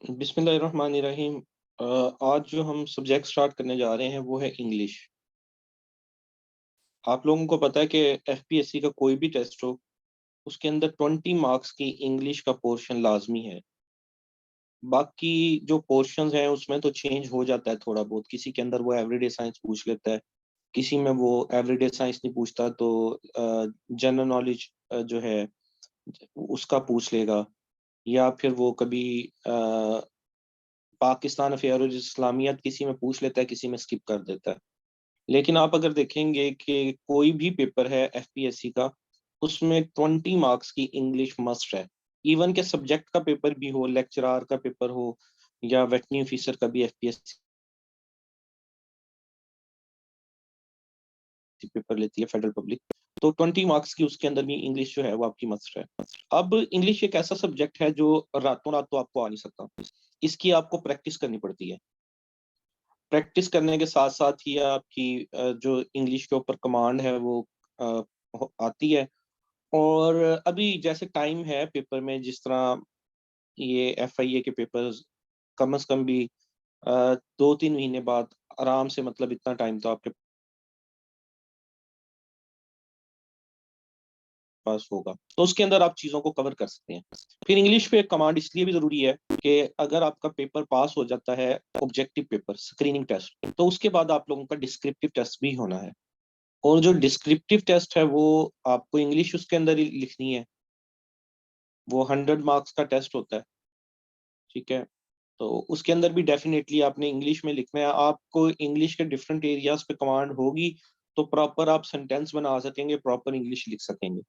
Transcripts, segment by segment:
बिस्मिल्लाहिर्रहमानिर्रहीम। आज जो हम सब्जेक्ट स्टार्ट करने जा रहे हैं वो है इंग्लिश। आप लोगों को पता है कि एफपीएससी का कोई भी टेस्ट हो, उसके अंदर 20 मार्क्स की इंग्लिश का पोर्शन लाजमी है। बाकी जो पोर्शंस हैं उसमें तो चेंज हो जाता है थोड़ा बहुत। किसी के अंदर वो एवरीडे साइंस पूछ लेता है, किसी में वो एवरीडे साइंस नहीं पूछता तो जनरल नॉलेज जो है उसका पूछ लेगा। या फिर वो कभी पाकिस्तान अफेयर और इस्लामियत किसी में पूछ लेता है, किसी में स्किप कर देता है। लेकिन आप अगर देखेंगे कि कोई भी पेपर है एफपीएससी का, उसमें 20 मार्क्स की इंग्लिश मस्ट है। इवन के सब्जेक्ट का पेपर भी हो, लेक्चरार का पेपर हो या वेटनी ऑफिसर का भी एफपीएससी पेपर लेती है फेडरल पब्लिक, तो 20 मार्क्स की उसके अंदर भी इंग्लिश जो है वो आपकी मस्ट है। अब इंग्लिश एक ऐसा सब्जेक्ट है जो रातों रात तो आपको आ नहीं सकता, इसकी आपको प्रैक्टिस करनी पड़ती है। प्रैक्टिस करने के साथ साथ ही आपकी जो इंग्लिश के ऊपर कमांड है वो अ, आती है। और अभी जैसे टाइम है पेपर में, जिस तरह ये एफआईए के पेपर्स कम से कम भी 2-3 महीने बाद आराम से, मतलब इतना टाइम तो आपके पास होगा, तो उसके अंदर आप चीज़ों को कवर कर सकते हैं। फिर इंग्लिश पे कमांड इसलिए भी ज़रूरी है कि अगर आपका पेपर पास हो जाता है, ऑब्जेक्टिव पेपर स्क्रीनिंग टेस्ट, तो उसके बाद आप लोगों का डिस्क्रिप्टिव टेस्ट भी होना है। और जो डिस्क्रिप्टिव टेस्ट है वो आपको इंग्लिश उसके अंदर ही लिखनी है। वो 100 मार्क्स का टेस्ट होता है, ठीक है। तो उसके अंदर भी डेफिनेटली आपने इंग्लिश में लिखना है। आपको इंग्लिश के डिफरेंट एरियाज पे कमांड होगी तो प्रॉपर आप सेंटेंस बना सकेंगे, प्रॉपर इंग्लिश लिख सकेंगे।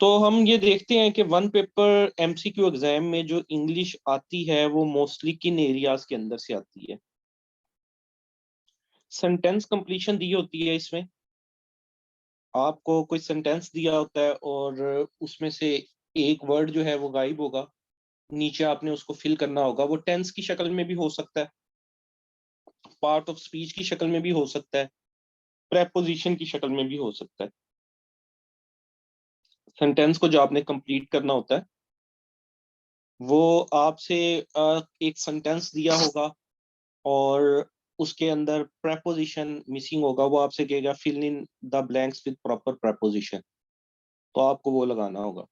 तो हम ये देखते हैं कि वन पेपर एमसीक्यू एग्जाम में जो इंग्लिश आती है वो मोस्टली किन एरियाज के अंदर से आती है। सेंटेंस कंप्लीशन दी होती है इसमें। आपको कोई सेंटेंस दिया होता है और उसमें से एक वर्ड जो है वो गायब होगा, नीचे आपने उसको फिल करना होगा। वो टेंस की शक्ल में भी हो सकता है, पार्ट ऑफ स्पीच की शक्ल में भी हो सकता है, प्रेपोजिशन की शक्ल में भी हो सकता है। सेंटेंस को जो आपने कंप्लीट करना होता है वो आपसे एक सेंटेंस दिया होगा और उसके अंदर प्रेपोजिशन मिसिंग होगा। वो आपसे कहेगा fill in the blanks with proper preposition, तो आपको वो लगाना होगा।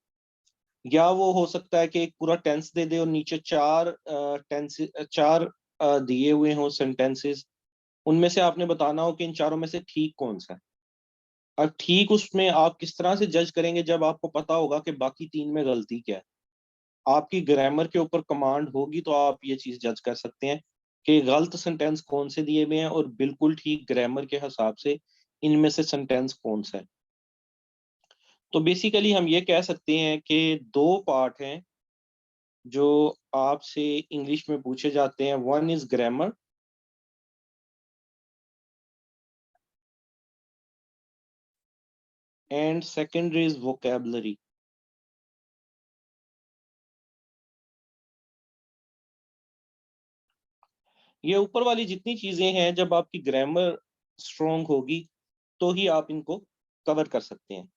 या वो हो सकता है कि एक पूरा टेंस दे दे और नीचे चार दिए हुए हों सेंटेंसेस, उनमें से आपने बताना हो कि इन चारों में से ठीक कौन सा है। अब ठीक उसमें आप किस तरह से जज करेंगे, जब आपको पता होगा कि बाकी तीन में गलती क्या है। आपकी ग्रामर के ऊपर कमांड होगी तो आप ये चीज जज कर सकते हैं कि गलत सेंटेंस कौन से दिए हुए हैं और बिल्कुल ठीक ग्रामर के हिसाब से इनमें से सेंटेंस कौन सा है। तो बेसिकली हम ये कह सकते हैं कि दो पार्ट हैं जो आपसे इंग्लिश में पूछे जाते हैं। One is grammar and second is vocabulary. ये ऊपर वाली जितनी चीजें हैं, जब आपकी ग्रामर स्ट्रोंग होगी तो ही आप इनको कवर कर सकते हैं।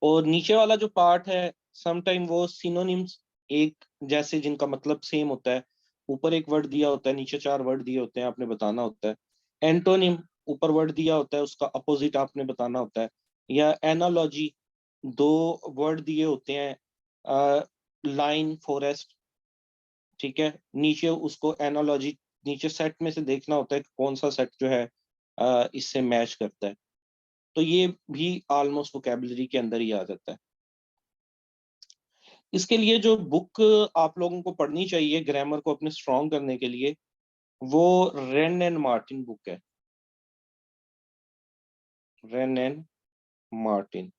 और नीचे वाला जो पार्ट है, समटाइम वो सिनोनिम्स एक जैसे जिनका मतलब सेम होता है, ऊपर एक वर्ड दिया होता है, नीचे चार वर्ड दिए होते हैं, आपने बताना होता है। एंटोनिम, ऊपर वर्ड दिया होता है, उसका अपोजिट आपने बताना होता है। या एनालॉजी, दो वर्ड दिए होते हैं, लाइन फॉरेस्ट, ठीक है, नीचे उसको एनालॉजी, नीचे सेट में से देखना होता है कि कौन सा सेट जो है इससे मैच करता है। तो ये भी ऑलमोस्ट वोकेबलरी के अंदर ही आ जाता है। इसके लिए जो बुक आप लोगों को पढ़नी चाहिए ग्रामर को अपने स्ट्रॉन्ग करने के लिए, वो रेन एंड मार्टिन बुक है। Rain and Martin.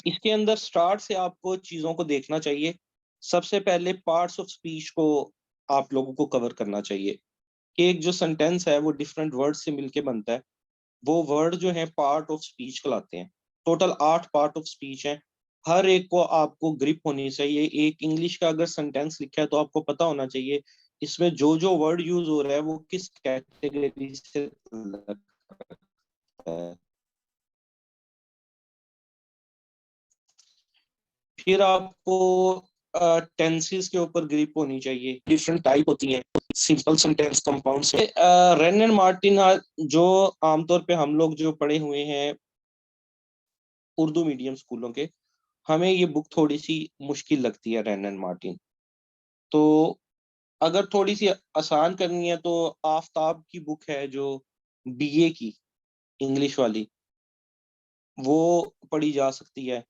इसके अंदर स्टार्ट से आपको चीजों को देखना चाहिए। सबसे पहले पार्ट्स ऑफ स्पीच को आप लोगों को कवर करना चाहिए कि एक जो सेंटेंस है वो डिफरेंट वर्ड से मिलके बनता है। वो वर्ड जो है पार्ट ऑफ स्पीच कहलाते हैं। टोटल 8 पार्ट ऑफ स्पीच है। हर एक को आपको ग्रिप होनी चाहिए। एक इंग्लिश का अगर सेंटेंस लिखा है तो आपको पता होना चाहिए इसमें जो जो वर्ड यूज हो रहा है वो किस कैटेगरी से लगता है। फिर आपको टेंसेस के ऊपर ग्रिप होनी चाहिए, डिफरेंट टाइप होती हैं, सिंपल सेंटेंस, कंपाउंड से। रेन एंड मार्टिन जो आमतौर पे हम लोग जो पढ़े हुए हैं उर्दू मीडियम स्कूलों के, हमें ये बुक थोड़ी सी मुश्किल लगती है, रेन एंड मार्टिन। तो अगर थोड़ी सी आसान करनी है तो आफताब की बुक है जो बीए की, इंग्लिश वाली, वो पढ़ी जा सकती है।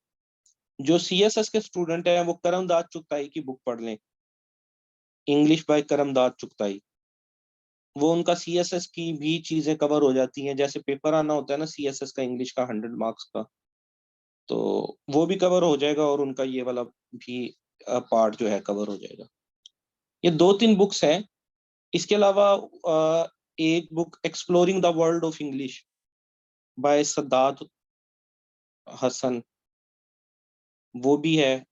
जो सीएसएस के स्टूडेंट हैं वो करमदाद चुगताई की बुक पढ़ लें, इंग्लिश बाय करमदाद चुगताई। वो उनका सीएसएस की भी चीजें कवर हो जाती हैं, जैसे पेपर आना होता है ना सीएसएस का, इंग्लिश का 100 मार्क्स का, तो वो भी कवर हो जाएगा और उनका ये वाला भी पार्ट जो है कवर हो जाएगा। ये 2-3 बुक्स हैं। इसके अलावा एक book exploring the world of English by Saadat Hasan, वो भी है,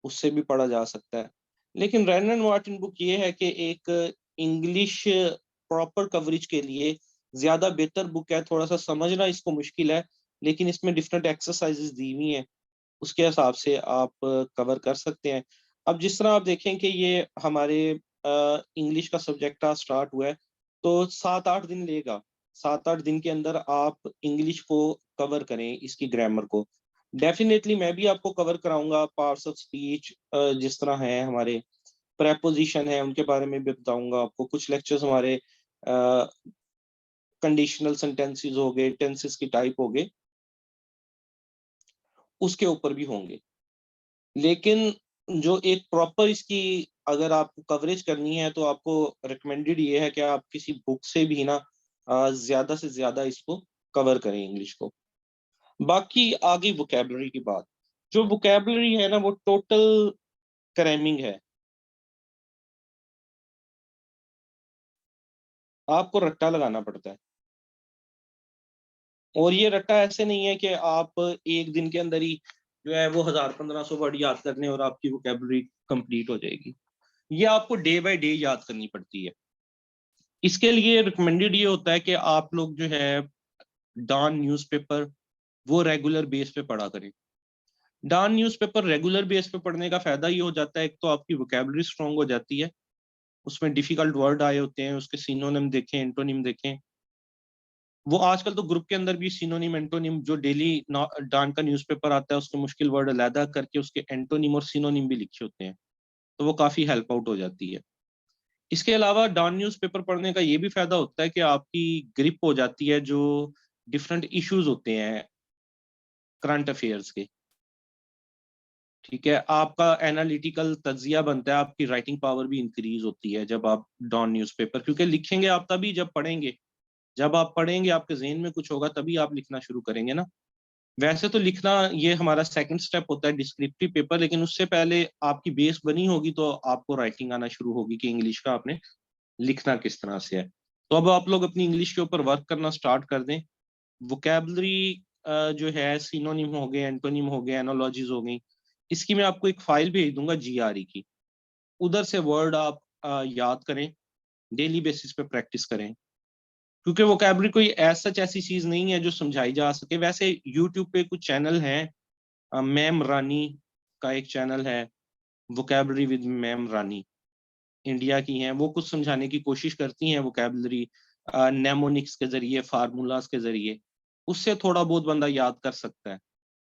उससे भी पढ़ा जा सकता है। लेकिन रैन एंड मार्टिन बुक ये है कि एक इंग्लिश प्रॉपर कवरेज के लिए ज्यादा बेहतर बुक है। थोड़ा सा समझना इसको मुश्किल है, लेकिन इसमें डिफरेंट एक्सरसाइजेस दी हुई हैं, उसके हिसाब से आप कवर कर सकते हैं। अब जिस तरह आप देखें कि ये हमारे इंग्लिश का सब्जेक्ट स्टार्ट हुआ है, तो 7-8 दिन लेगा। 7-8 दिन के अंदर आप इंग्लिश को कवर करें, इसकी ग्रामर को। डेफिनेटली मैं भी आपको कवर कराऊंगा, पार्ट्स ऑफ स्पीच जिस तरह है हमारे, प्रेपोजिशन है उनके बारे में भी बताऊंगा आपको। कुछ लेक्चर्स हमारे कंडीशनल सेंटेंसेस हो गए, टेंसेस की टाइप हो गए, उसके ऊपर भी होंगे। लेकिन जो एक प्रॉपर इसकी अगर आपको कवरेज करनी है तो आपको रिकमेंडेड ये है कि आप किसी बुक से भी ना ज्यादा से ज्यादा इसको कवर करें इंग्लिश को। बाकी आगे वोकेबलरी की बात, जो वोकेबलरी है ना वो टोटल क्रैमिंग है, आपको रट्टा लगाना पड़ता है। और ये रट्टा ऐसे नहीं है कि आप एक दिन के अंदर ही जो है वो 1000-1500 वर्ड याद करने और आपकी वोकेबलरी कंप्लीट हो जाएगी। ये आपको डे बाय डे याद करनी पड़ती है। इसके लिए रिकमेंडेड ये होता है कि आप लोग जो है डॉन न्यूज़पेपर वो रेगुलर बेस पे पढ़ा करें। डॉन न्यूज़पेपर रेगुलर बेस पे पढ़ने का फायदा ये हो जाता है, एक तो आपकी वोकेबलरी स्ट्रांग हो जाती है, उसमें डिफिकल्ट वर्ड आए होते हैं, उसके सिनोनिम देखें, एंटोनिम देखें। वो आजकल तो ग्रुप के अंदर भी सिनोनिम एंटोनिम, जो डेली डॉन का न्यूज़पेपर आता है उसके मुश्किल वर्ड अलहदा करके उसके एंटोनिम और सिनोनिम भी लिखे होते हैं, तो वो काफी हेल्प आउट हो जाती है। इसके अलावा डॉन न्यूज़पेपर पढ़ने का ये भी फायदा होता है कि आपकी ग्रिप हो जाती है जो डिफरेंट इश्यूज होते हैं करंट अफेयर्स के। ठीक है, आपका एनालिटिकल तज्जिया बनता है, आपकी राइटिंग पावर भी इंक्रीज होती है जब आप डॉन न्यूज़पेपर, क्योंकि लिखेंगे आप तभी जब पढ़ेंगे। जब आप पढ़ेंगे आपके जहन में कुछ होगा तभी आप लिखना शुरू करेंगे ना। वैसे तो लिखना ये हमारा सेकंड स्टेप होता है, डिस्क्रिप्टिव पेपर, लेकिन उससे पहले आपकी बेस बनी होगी तो आपको राइटिंग आना शुरू होगी कि इंग्लिश का आपने लिखना किस तरह से है। तो अब आप लोग अपनी इंग्लिश के ऊपर वर्क करना स्टार्ट कर दें। वोकेबलरी जो है, सिनोनिम हो गए, एंटोनिम हो गए, एनोलॉजीज हो गई, इसकी मैं आपको एक फाइल भेज दूंगा जीआरई की, उधर से वर्ड आप याद करें, डेली बेसिस पे प्रैक्टिस करें। क्योंकि वोकेबलरी कोई ऐसी चीज नहीं है जो समझाई जा सके। वैसे यूट्यूब पे कुछ चैनल हैं, मैम रानी का एक चैनल है, vocabulary with ma'am Rani, India की हैं, वो कुछ समझाने की कोशिश करती हैं वोकेबलरी नेमोनिक्स के जरिए, फार्मूलाज के जरिए, उससे थोड़ा बहुत बंदा याद कर सकता है।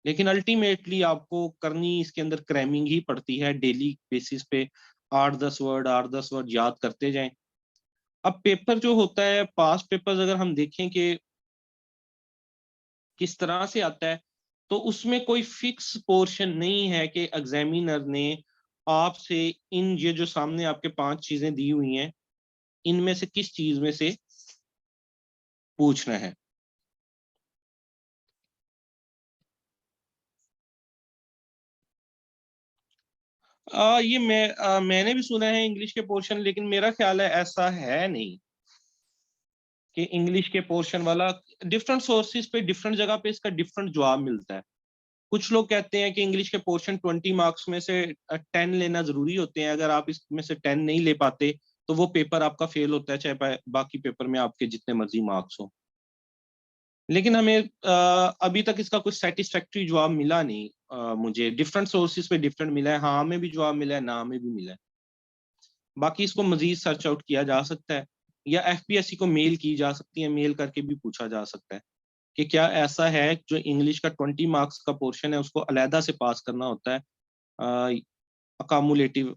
लेकिन अल्टीमेटली आपको करनी इसके अंदर क्रैमिंग ही पड़ती है, डेली बेसिस पे 8-10 वर्ड याद करते जाएं। अब पेपर जो होता है, पास पेपर्स अगर हम देखें कि किस तरह से आता है, तो उसमें कोई फिक्स पोर्शन नहीं है कि एग्जामिनर ने आपसे इन ये जो सामने आपके 5 चीजें दी हुई हैं, इनमें से किस चीज में से पूछना है। ये मैंने भी सुना है इंग्लिश के पोर्शन, लेकिन मेरा ख्याल है ऐसा है नहीं कि इंग्लिश के पोर्शन वाला, डिफरेंट सोर्सेज पे डिफरेंट जगह पे इसका डिफरेंट जवाब मिलता है। कुछ लोग कहते हैं कि इंग्लिश के पोर्शन 20 मार्क्स में से 10 लेना जरूरी होते हैं, अगर आप इसमें से 10 नहीं ले पाते तो वो पेपर आपका फेल होता है, चाहे बाकी पेपर में आपके जितने मर्जी मार्क्स हो। लेकिन हमें अभी तक इसका कुछ सेटिस्फैक्ट्री जवाब मिला नहीं। मुझे डिफरेंट सोर्सेज पे डिफरेंट मिला है, हाँ हमें भी जवाब मिला है, ना हमें भी मिला है। बाकी इसको मजीद सर्च आउट किया जा सकता है, या एफपीएससी को मेल की जा सकती है, मेल करके भी पूछा जा सकता है कि क्या ऐसा है जो इंग्लिश का 20 मार्क्स का पोर्शन है उसको अलहदा से पास करना होता है अकामुलेटिव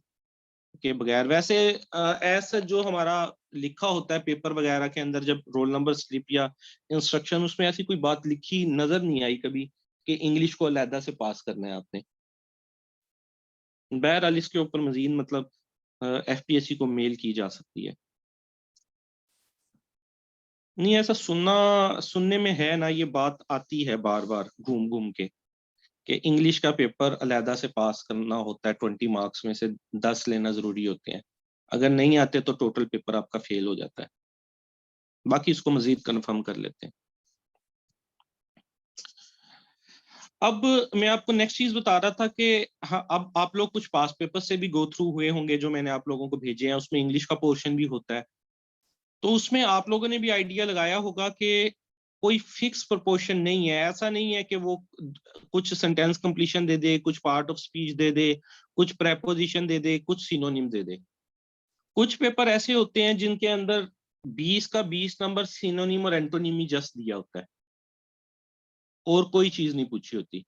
के बगैर। वैसे ऐसा जो हमारा लिखा होता है पेपर वगैरह के अंदर, जब रोल नंबर स्लिप या इंस्ट्रक्शन, उसमें ऐसी कोई बात लिखी नजर नहीं आई कभी कि इंग्लिश को अलहदा से पास करना है आपने। बहरहाल इसके ऊपर मजीद मतलब एफपीएससी को मेल की जा सकती है। नहीं, ऐसा सुनने में है ना, ये बात आती है बार बार घूम घूम के कि इंग्लिश का पेपर अलहदा से पास करना होता है, 20 मार्क्स में से 10 लेना जरूरी होते हैं, अगर नहीं आते तो टोटल पेपर आपका फेल हो जाता है। बाकी इसको मजीद कंफर्म कर लेते हैं। अब मैं आपको नेक्स्ट चीज बता रहा था कि हाँ, अब आप लोग कुछ पास पेपर से भी गो थ्रू हुए होंगे जो मैंने आप लोगों को भेजे हैं, उसमें इंग्लिश का पोर्शन भी होता है। तो उसमें आप लोगों ने भी आइडिया लगाया होगा कि कोई फिक्स प्रोपोर्शन नहीं है। ऐसा नहीं है कि वो कुछ सेंटेंस कंप्लीशन दे दे, कुछ पार्ट ऑफ स्पीच दे दे, कुछ प्रेपोजिशन दे दे, कुछ सिनोनिम दे दे। कुछ पेपर ऐसे होते हैं जिनके अंदर 20 का 20 नंबर सिनोनिम और एंटोनिमी जस्ट दिया होता है और कोई चीज नहीं पूछी होती।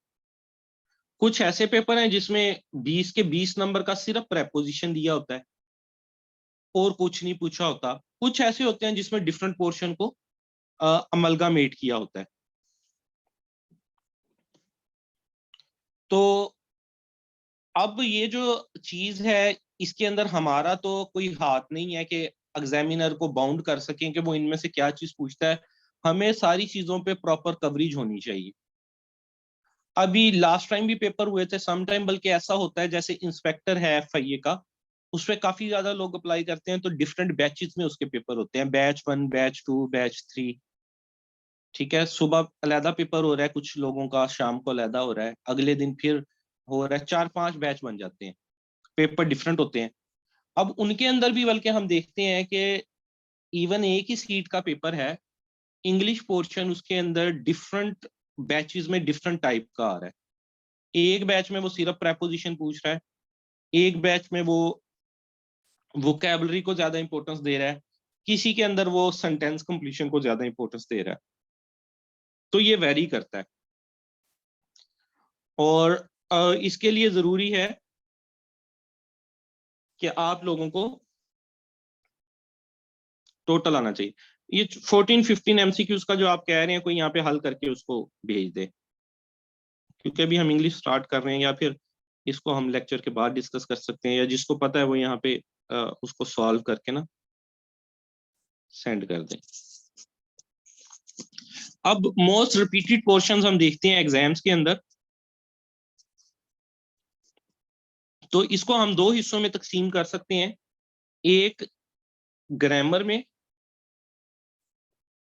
कुछ ऐसे पेपर हैं जिसमें 20 के 20 नंबर का सिर्फ प्रेपोजिशन दिया होता है और कुछ नहीं पूछा होता। कुछ ऐसे होते हैं जिसमें डिफरेंट पोर्शन को अमलगामेट किया होता है। तो अब ये जो चीज है, इसके अंदर हमारा तो कोई हाथ नहीं है कि एग्जामिनर को बाउंड कर सकें कि वो इनमें से क्या चीज पूछता है। हमें सारी चीजों पे प्रॉपर कवरेज होनी चाहिए। अभी लास्ट टाइम भी पेपर हुए थे सम टाइम, बल्कि ऐसा होता है जैसे इंस्पेक्टर है एफआईए का, उसमें काफी ज्यादा लोग अप्लाई करते हैं, तो डिफरेंट बैचेस में उसके पेपर होते हैं, बैच 1, बैच 2, बैच 3। ठीक है, सुबह अलहदा पेपर हो रहा है कुछ लोगों का, शाम को अलहदा हो रहा है, अगले दिन फिर हो रहा है, 4-5 बैच बन जाते हैं, पेपर डिफरेंट होते हैं। अब उनके अंदर भी बल्कि हम देखते हैं कि इवन एक ही सीट का पेपर है, इंग्लिश पोर्शन उसके अंदर डिफरेंट बैचेस में डिफरेंट टाइप का आ रहा है। एक बैच में वो सिर्फ प्रेपोजिशन पूछ रहा है, एक बैच में वो वोकैबलरी को ज्यादा इंपॉर्टेंस दे रहा है, किसी के अंदर वो सेंटेंस कंप्लीशन को ज्यादा इंपॉर्टेंस दे रहा है। तो ये वेरी करता है। और इसके लिए जरूरी है कि आप लोगों को टोटल आना चाहिए। ये 14-15 एमसीक्यूज का जो आप कह रहे हैं, कोई यहाँ पे हल करके उसको भेज दे, क्योंकि अभी हम इंग्लिश स्टार्ट कर रहे हैं, या फिर इसको हम लेक्चर के बाद डिस्कस कर सकते हैं, या जिसको पता है वो यहाँ पे उसको सॉल्व करके ना सेंड कर दें। अब मोस्ट रिपीटेड पोर्शंस हम देखते हैं एग्जाम्स के अंदर, तो इसको हम दो हिस्सों में तकसीम कर सकते हैं, एक ग्रामर में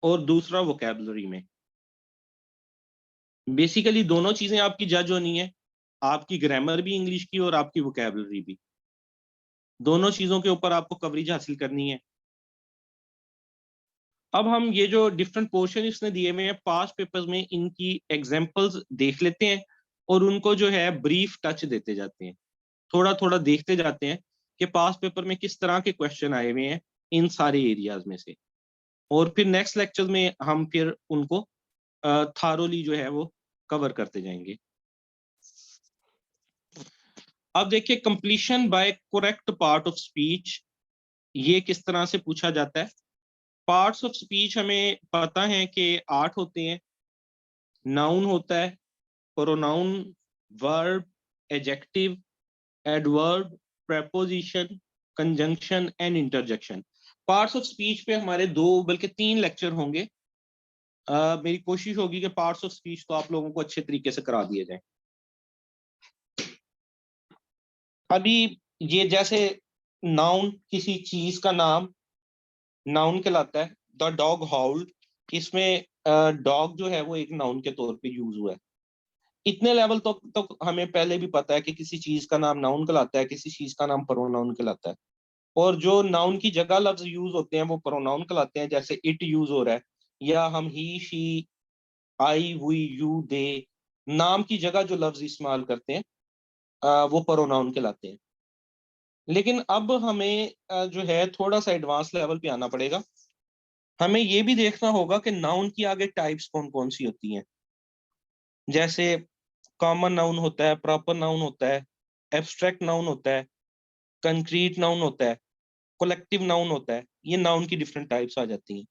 और दूसरा वोकैबुलरी में। बेसिकली दोनों चीजें आपकी जज होनी है, आपकी ग्रामर भी इंग्लिश की और आपकी वोकैबुलरी भी, दोनों चीजों के ऊपर आपको कवरेज हासिल करनी है। अब हम ये जो डिफरेंट पोर्शन इसने दिए हुए हैं पास्ट पेपर्स में, इनकी एग्जांपल्स देख लेते हैं और उनको जो है ब्रीफ टच देते जाते हैं, थोड़ा थोड़ा देखते जाते हैं कि पास्ट पेपर में किस तरह के क्वेश्चन आए हुए हैं इन सारे एरियाज में से। और फिर नेक्स्ट लेक्चर में हम फिर उनको थारोली जो है वो कवर करते जाएंगे। अब देखिए, completion by correct part of speech, ये किस तरह से पूछा जाता है। पार्ट्स ऑफ स्पीच हमें पता है कि 8 होते हैं। नाउन होता है, pronoun, verb, adjective, adverb, preposition, conjunction and interjection. Parts of speech पे हमारे 2 बल्कि 3 लेक्चर होंगे। मेरी कोशिश होगी कि पार्ट्स ऑफ स्पीच तो आप लोगों को अच्छे तरीके से करा दिए जाए। अभी ये जैसे नाउन, किसी चीज का नाम नाउन कहलाता है। द डॉग हाउल्ड, इसमें डॉग जो है वो एक नाउन के तौर पे यूज हुआ है। इतने लेवल तो हमें पहले भी पता है कि किसी चीज का नाम नाउन कहलाता है, किसी चीज का नाम प्रोनाउन कहलाता है। और जो नाउन की जगह लफ्ज यूज होते हैं वो प्रोनाउन कहलाते हैं, जैसे इट यूज हो रहा है, या हम ही शी आई, वी, यू, दे, नाम की जगह जो लफ्ज इस्तेमाल करते हैं वो प्रोनाउन कहलाते हैं। लेकिन अब हमें जो है थोड़ा सा एडवांस लेवल पे आना पड़ेगा। हमें ये भी देखना होगा कि नाउन की आगे टाइप्स कौन कौन सी होती हैं। जैसे कॉमन नाउन होता है, प्रॉपर नाउन होता है, एब्स्ट्रैक्ट नाउन होता है, कंक्रीट नाउन होता है, कोलेक्टिव नाउन होता है। ये नाउन की डिफरेंट टाइप्स आ जाती हैं।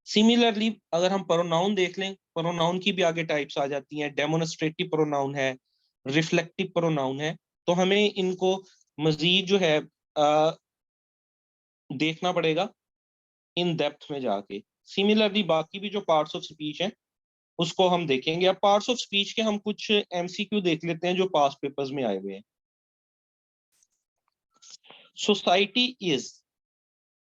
सिमिलरली अगर हम प्रोनाउन देख लें, प्रोनाउन की भी आगे टाइप्स आ जाती हैं। डेमोन्स्ट्रेटिव प्रोनाउन है, रिफ्लेक्टिव प्रोनाउन है। तो हमें इनको मजीद जो है देखना पड़ेगा इन डेप्थ में जाके। सिमिलरली बाकी भी जो पार्ट्स ऑफ स्पीच हैं उसको हम देखेंगे। अब पार्ट्स ऑफ स्पीच के हम कुछ एमसीक्यू देख लेते हैं जो पास पेपर्स में आए हुए हैं। सोसाइटी इज,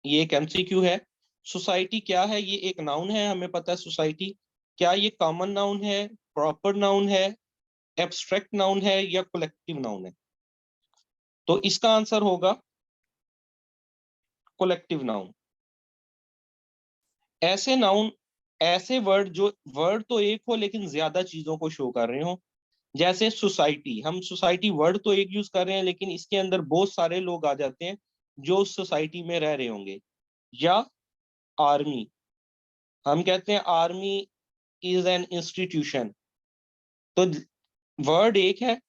ये एक एमसीक्यू है। सोसाइटी क्या है? ये एक नाउन है, हमें पता है सोसाइटी। क्या ये कॉमन नाउन है, प्रॉपर नाउन है, एब्स्ट्रैक्ट नाउन है या कलेक्टिव नाउन है? तो इसका आंसर होगा कलेक्टिव नाउन। ऐसे नाउन, ऐसे वर्ड जो वर्ड तो एक हो लेकिन ज्यादा चीजों को शो कर रहे हो। जैसे सोसाइटी, हम सोसाइटी वर्ड तो एक यूज कर रहे हैं लेकिन इसके अंदर बहुत सारे लोग आ जाते हैं जो उस सोसाइटी में रह रहे होंगे। या आर्मी, हम कहते हैं आर्मी इज एन इंस्टीट्यूशन। तो वर्ड एक है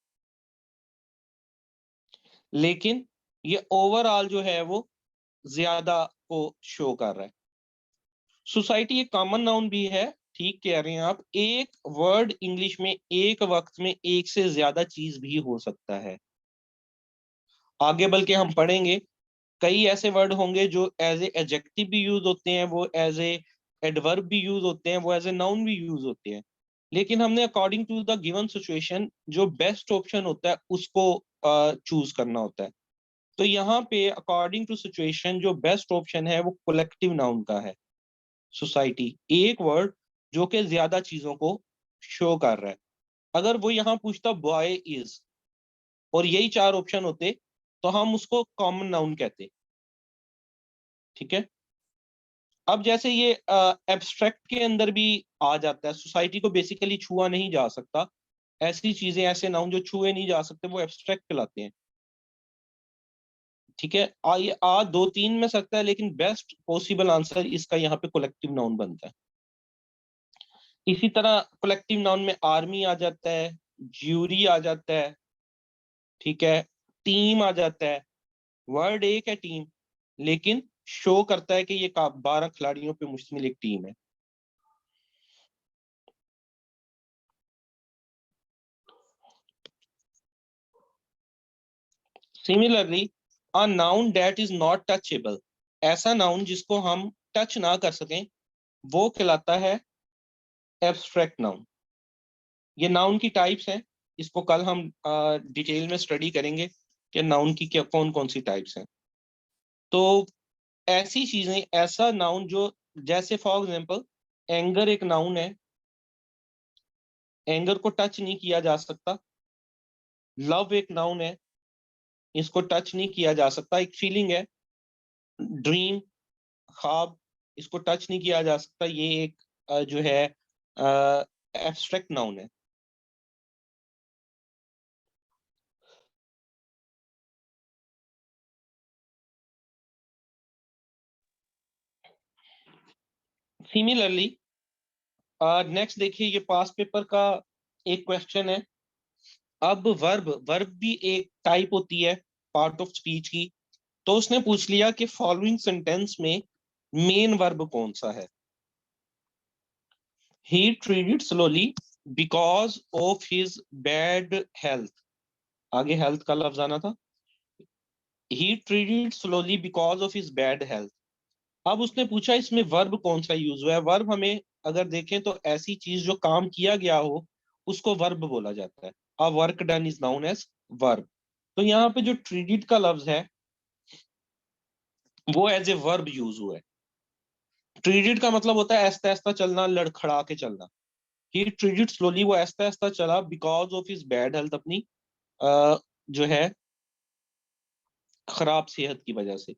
लेकिन ये ओवरऑल जो है वो ज्यादा को शो कर रहा है। सोसाइटी एक कॉमन नाउन भी है, ठीक कह रहे हैं आप। एक वर्ड इंग्लिश में एक वक्त में एक से ज्यादा चीज भी हो सकता है। आगे बल्कि हम पढ़ेंगे कई ऐसे वर्ड होंगे जो एज ए एडजेक्टिव भी यूज होते हैं, वो एज ए एडवर्ब भी यूज होते हैं, वो एज ए नाउन भी यूज होते हैं। लेकिन हमने according to the given situation जो बेस्ट ऑप्शन होता है उसको चूज करना होता है। तो यहाँ पे अकॉर्डिंग टू सिचुएशन जो बेस्ट ऑप्शन है वो कलेक्टिव नाउन का है। सोसाइटी एक वर्ड जो कि ज्यादा चीजों को शो कर रहा है। अगर वो यहाँ पूछता बॉय इज और यही चार ऑप्शन होते तो हम उसको कॉमन नाउन कहते। ठीक है। अब जैसे ये एब्स्ट्रैक्ट के अंदर भी आ जाता है, सोसाइटी को बेसिकली छुआ नहीं जा सकता। ऐसी चीजें, ऐसे नाउन जो छुए नहीं जा सकते वो एब्स्ट्रैक्ट कहलाते हैं। ठीक है। ये दो तीन में सकता है लेकिन बेस्ट पॉसिबल आंसर इसका यहाँ पे कलेक्टिव नाउन बनता है। इसी तरह कलेक्टिव नाउन में आर्मी आ जाता है, ज्यूरी आ जाता है, ठीक है, टीम आ जाता है। वर्ड एक है टीम, लेकिन शो करता है कि ये 12 खिलाड़ियों पे मुश्तमिल एक टीम है। Similarly a noun that is not touchable, ऐसा नाउन जिसको हम टच ना कर सकें वो कहलाता है एब्स्ट्रैक्ट नाउन। ये नाउन की टाइप्स हैं, इसको कल हम डिटेल में स्टडी करेंगे कि नाउन की क्या कौन कौन सी टाइप्स हैं। तो ऐसी चीजें, ऐसा नाउन जो, जैसे फॉर एग्जांपल एंगर एक नाउन है, एंगर को टच नहीं किया जा सकता। लव एक नाउन है, इसको टच नहीं किया जा सकता, एक फीलिंग है। ड्रीम, ख्वाब, इसको टच नहीं किया जा सकता, ये एक जो है एब्स्ट्रैक्ट नाउन है। सिमिलरली नेक्स्ट देखिए, ये पास पेपर का एक क्वेश्चन है। अब वर्ब, वर्ब भी एक टाइप होती है पार्ट ऑफ स्पीच की। तो उसने पूछ लिया कि फॉलोइंग सेंटेंस में मेन वर्ब कौन सा है। He treated slowly because of his bad health, आगे हेल्थ का लफ्ज आना था। He treated slowly because of his bad health. अब उसने पूछा इसमें वर्ब कौन सा यूज हुआ है। वर्ब हमें अगर देखें तो ऐसी चीज जो काम किया गया हो उसको वर्ब बोला जाता है। A work done is noun as verb. तो यहाँ पे जो ट्रीटेड का लफ्ज है वो एज ए वर्ब यूज हुआ है। ट्रीटेड का मतलब होता है ऐसा ऐसा चलना, लड़खड़ा के चलना। ही ट्रीटेड स्लोली, वो ऐसा ऐसा चला because of his bad health, अपनी जो है खराब सेहत की वजह से।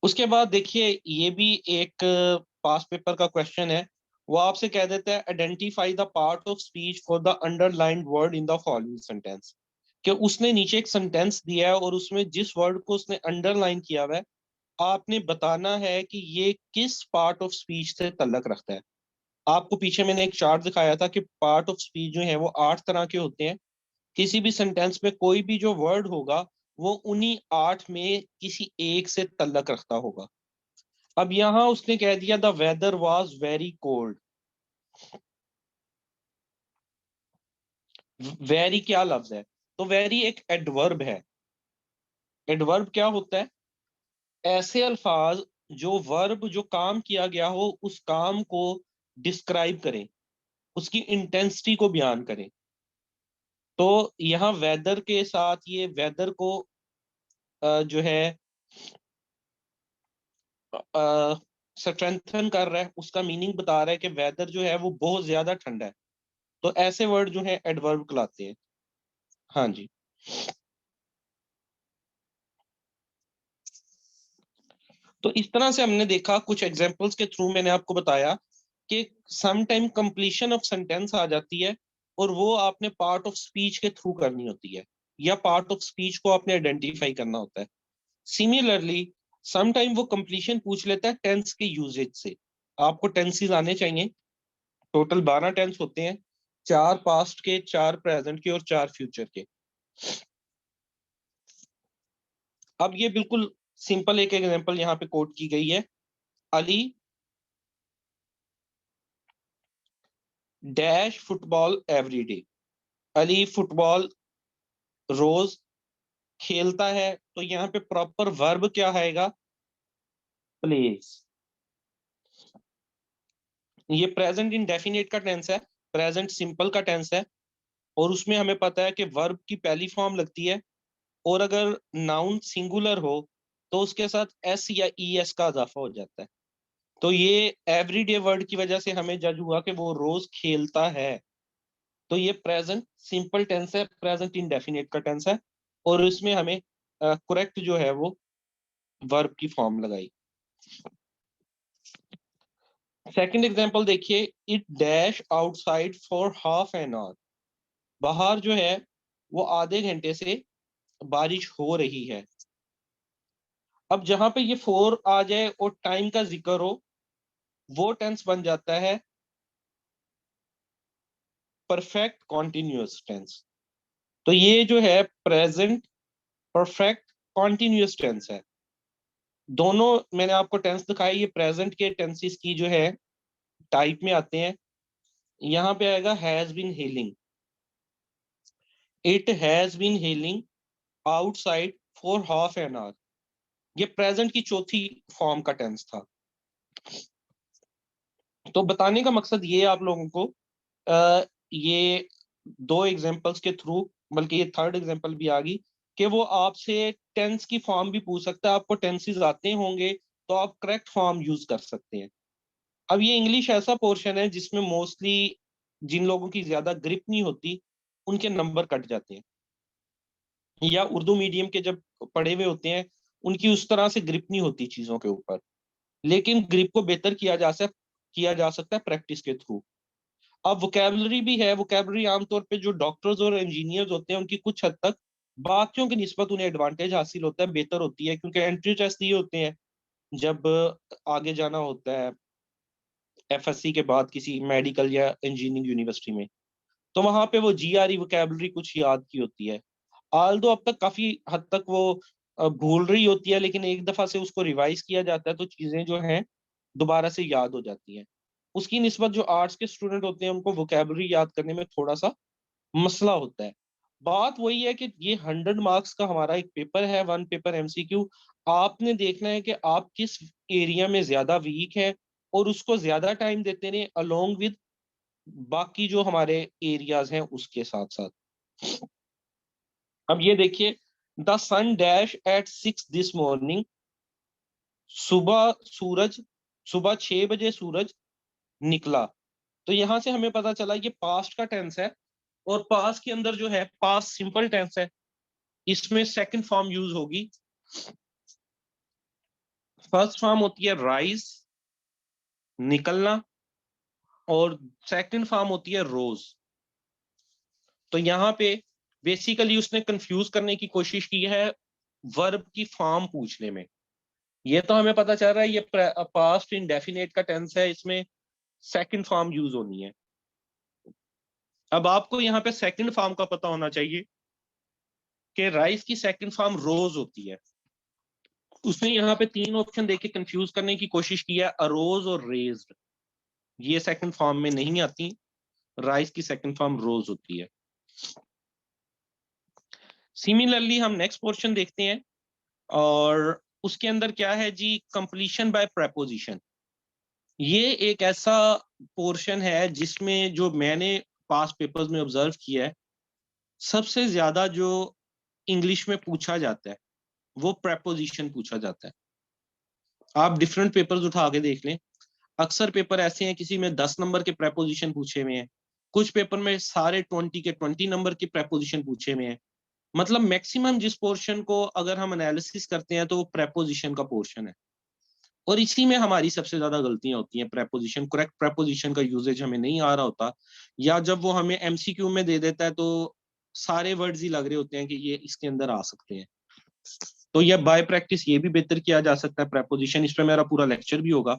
उसके बाद देखिए ये भी एक पास पेपर का क्वेश्चन है। वो आपसे कह देता है identify the part of speech for the underlined word in the following sentence. कि उसने नीचे एक सेंटेंस दिया है और उसमें जिस वर्ड को उसने अंडरलाइन किया हुआ है, आपने बताना है कि ये किस पार्ट ऑफ स्पीच से तल्लक रखता है। आपको पीछे मैंने एक चार्ट दिखाया था कि पार्ट ऑफ स्पीच जो है वो 8 तरह के होते हैं। किसी भी सेंटेंस में कोई भी जो वर्ड होगा वो उन्हीं 8 में किसी एक से तल्लक रखता होगा। अब यहां उसने कह दिया the weather was very cold. Very क्या लफ्ज है? तो वेरी एक एडवर्ब है। एडवर्ब क्या होता है? ऐसे अल्फाज जो वर्ब जो काम किया गया हो उस काम को डिस्क्राइब करें, उसकी इंटेंसिटी को बयान करें। तो यहाँ वेदर के साथ ये वेदर को जो है स्ट्रेंथन कर रहा है, उसका मीनिंग बता रहा है कि वेदर जो है वो बहुत ज्यादा ठंडा है। तो ऐसे वर्ड जो है एडवर्ब कहलाते हैं। हाँ जी। तो इस तरह से हमने देखा, कुछ एग्जांपल्स के थ्रू मैंने आपको बताया कि some time completion of sentence आ जाती है और वो आपने पार्ट ऑफ स्पीच के थ्रू करनी होती है, या पार्ट ऑफ स्पीच को आपने आइडेंटिफाई करना होता है। सिमिलरली सम टाइम वो कंप्लीशन पूछ लेता है टेंस के यूजेज से। आपको टेंसेस आने चाहिए। टोटल 12 टेंस होते हैं, 4 पास्ट के, 4 प्रेजेंट के और 4 फ्यूचर के। अब ये बिल्कुल सिंपल एक एग्जांपल यहाँ पे कोट की गई है। Ali dash football every day. Ali football रोज खेलता है। तो यहाँ पे प्रॉपर वर्ब क्या आएगा? प्लेस। ये प्रेजेंट इंडेफिनिट का टेंस है, प्रेजेंट सिंपल का टेंस है। और उसमें हमें पता है कि वर्ब की पहली फॉर्म लगती है, और अगर नाउन सिंगुलर हो तो उसके साथ एस या ई एस का इजाफा हो जाता है। तो ये एवरीडे वर्ड की वजह से हमें जज हुआ कि वो रोज खेलता है। तो ये प्रेजेंट सिंपल टेंस है, प्रेजेंट इंडेफिनिट का टेंस है। और इसमें हमें करेक्ट जो है वो वर्ब की फॉर्म लगाई। सेकंड एग्जांपल देखिए, it dash outside for half an our. बाहर जो है वो आधे घंटे से बारिश हो रही है। अब जहां पे ये फोर आ जाए और टाइम का जिक्र हो, वो टेंस बन जाता है परफेक्ट कॉन्टिन्यूअस टेंस। तो ये जो है प्रेजेंट परफेक्ट कॉन्टिन्यूअस टेंस है। दोनों मैंने आपको टेंस दिखाई, ये प्रेजेंट के टेंसेस की जो है टाइप में आते हैं। यहाँ पे आएगा has been hailing. It has been hailing outside for half an hour. ये प्रेजेंट की चौथी फॉर्म का टेंस था। तो बताने का मकसद ये आप लोगों को ये दो एग्जांपल्स के थ्रू, बल्कि ये थर्ड एग्जांपल भी आ गई, कि वो आपसे टेंस की फॉर्म भी पूछ सकता है। आपको टेंसेस आते होंगे तो आप करेक्ट फॉर्म यूज कर सकते हैं। अब ये इंग्लिश ऐसा पोर्शन है जिसमें मोस्टली जिन लोगों की ज्यादा ग्रिप नहीं होती उनके नंबर कट जाते हैं, या उर्दू मीडियम के जब पढ़े हुए होते हैं उनकी उस तरह से ग्रिप नहीं होती चीजों के ऊपर। लेकिन ग्रिप को बेहतर किया जा सकता है प्रैक्टिस के थ्रू। अब वोकेबलरी भी है। वोकेबलरी आमतौर पे जो डॉक्टर्स और इंजीनियर्स होते हैं उनकी कुछ हद तक बाकियों की निस्बत उन्हें एडवांटेज हासिल होता है, बेहतर होती है, क्योंकि एंट्री टेस्ट ये होते हैं जब आगे जाना होता है एफएससी के बाद किसी मेडिकल या इंजीनियरिंग यूनिवर्सिटी में। तो वहां पे वो जीआरई वोकेबलरी कुछ याद की होती है। आल दो अब तक काफी हद तक वो भूल रही होती है, लेकिन एक दफा से उसको रिवाइज किया जाता है तो चीजें जो हैं दोबारा से याद हो जाती हैं। उसकी निस्बत जो आर्ट्स के स्टूडेंट होते हैं उनको वोकेबलरी याद करने में थोड़ा सा मसला होता है। बात वही है कि ये 100 मार्क्स का हमारा एक पेपर है, वन पेपर एमसीक्यू। आपने देखना है कि आप किस एरिया में ज्यादा वीक है और उसको ज्यादा टाइम देते रहे अलोंग विद बाकी जो हमारे एरियाज हैं उसके साथ साथ। अब ये देखिए, the sun dash at 6 this morning. सुबह सूरज, सुबह 6 बजे सूरज निकला। तो यहां से हमें पता चला ये पास्ट का टेंस है, और पास्ट के अंदर जो है पास्ट सिंपल टेंस है, इसमें सेकंड फॉर्म यूज होगी फर्स्ट फॉर्म होती है राइज, निकलना, और सेकंड फॉर्म होती है रोज। तो यहाँ पे बेसिकली उसने कंफ्यूज करने की कोशिश की है वर्ब की फॉर्म पूछने में। ये तो हमें पता चल रहा है ये पास्ट इंडेफिनेट का टेंस है, इसमें सेकंड फॉर्म यूज होनी है। अब आपको यहाँ पे सेकंड फॉर्म का पता होना चाहिए कि राइस की सेकंड फॉर्म रोज होती है। उसने यहाँ पे तीन ऑप्शन देके कंफ्यूज करने की कोशिश की है, अरोज और रेज्ड। ये सेकंड फॉर्म में नहीं आती, राइस की सेकंड फॉर्म रोज होती है। सिमिलरली हम नेक्स्ट पोर्शन देखते हैं, और उसके अंदर क्या है जी, कंप्लीशन बाय प्रेपोजिशन। ये एक ऐसा पोर्शन है जिसमें जो मैंने पास्ट पेपर्स में ऑब्जर्व किया है, सबसे ज्यादा जो इंग्लिश में पूछा जाता है वो प्रेपोजिशन पूछा जाता है। आप डिफरेंट पेपर्स उठा के देख लें, अक्सर पेपर ऐसे हैं किसी में 10 नंबर के प्रेपोजिशन पूछे हुए हैं, कुछ पेपर में सारे 20 के 20 नंबर के प्रेपोजिशन पूछे हुए हैं। मतलब मैक्सिमम जिस पोर्शन को अगर हम एनालिसिस करते हैं तो वो प्रेपोजिशन का पोर्शन है, और इसी में हमारी सबसे ज्यादा गलतियां होती हैं। प्रेपोजिशन, करेक्ट प्रेपोजिशन का यूजेज हमें नहीं आ रहा होता, या जब वो हमें एमसीक्यू में दे देता है तो सारे वर्ड्स ही लग रहे होते हैं कि ये इसके अंदर आ सकते हैं। तो ये बाय प्रैक्टिस ये भी बेहतर किया जा सकता है प्रेपोजिशन, इस पे मेरा पूरा लेक्चर भी होगा।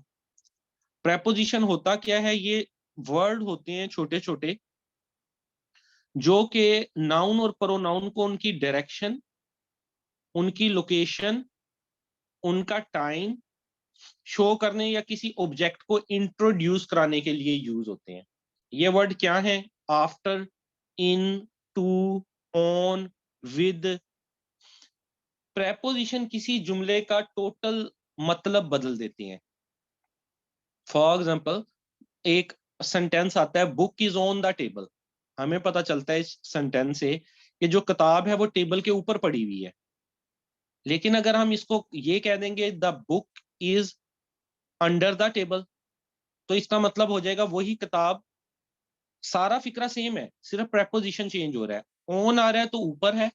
प्रेपोजिशन होता क्या है, ये वर्ड होते हैं छोटे छोटे जो कि नाउन और प्रोनाउन को उनकी डायरेक्शन, उनकी लोकेशन, उनका टाइम शो करने या किसी ऑब्जेक्ट को इंट्रोड्यूस कराने के लिए यूज होते हैं। ये वर्ड क्या है, after, in, to, on, with. Preposition किसी जुमले का टोटल मतलब बदल देते हैं। फॉर एग्जाम्पल, एक सेंटेंस आता है book is on the table, हमें पता चलता है इस सेंटेंस से कि जो किताब है वो टेबल के ऊपर पड़ी हुई है। लेकिन अगर हम इसको ये कह देंगे the book is under the table, तो इसका मतलब हो जाएगा वही किताब, सारा फिक्रा सेम है, सिर्फ प्रेपोजिशन चेंज हो रहा है। ऑन आ रहा है तो ऊपर है,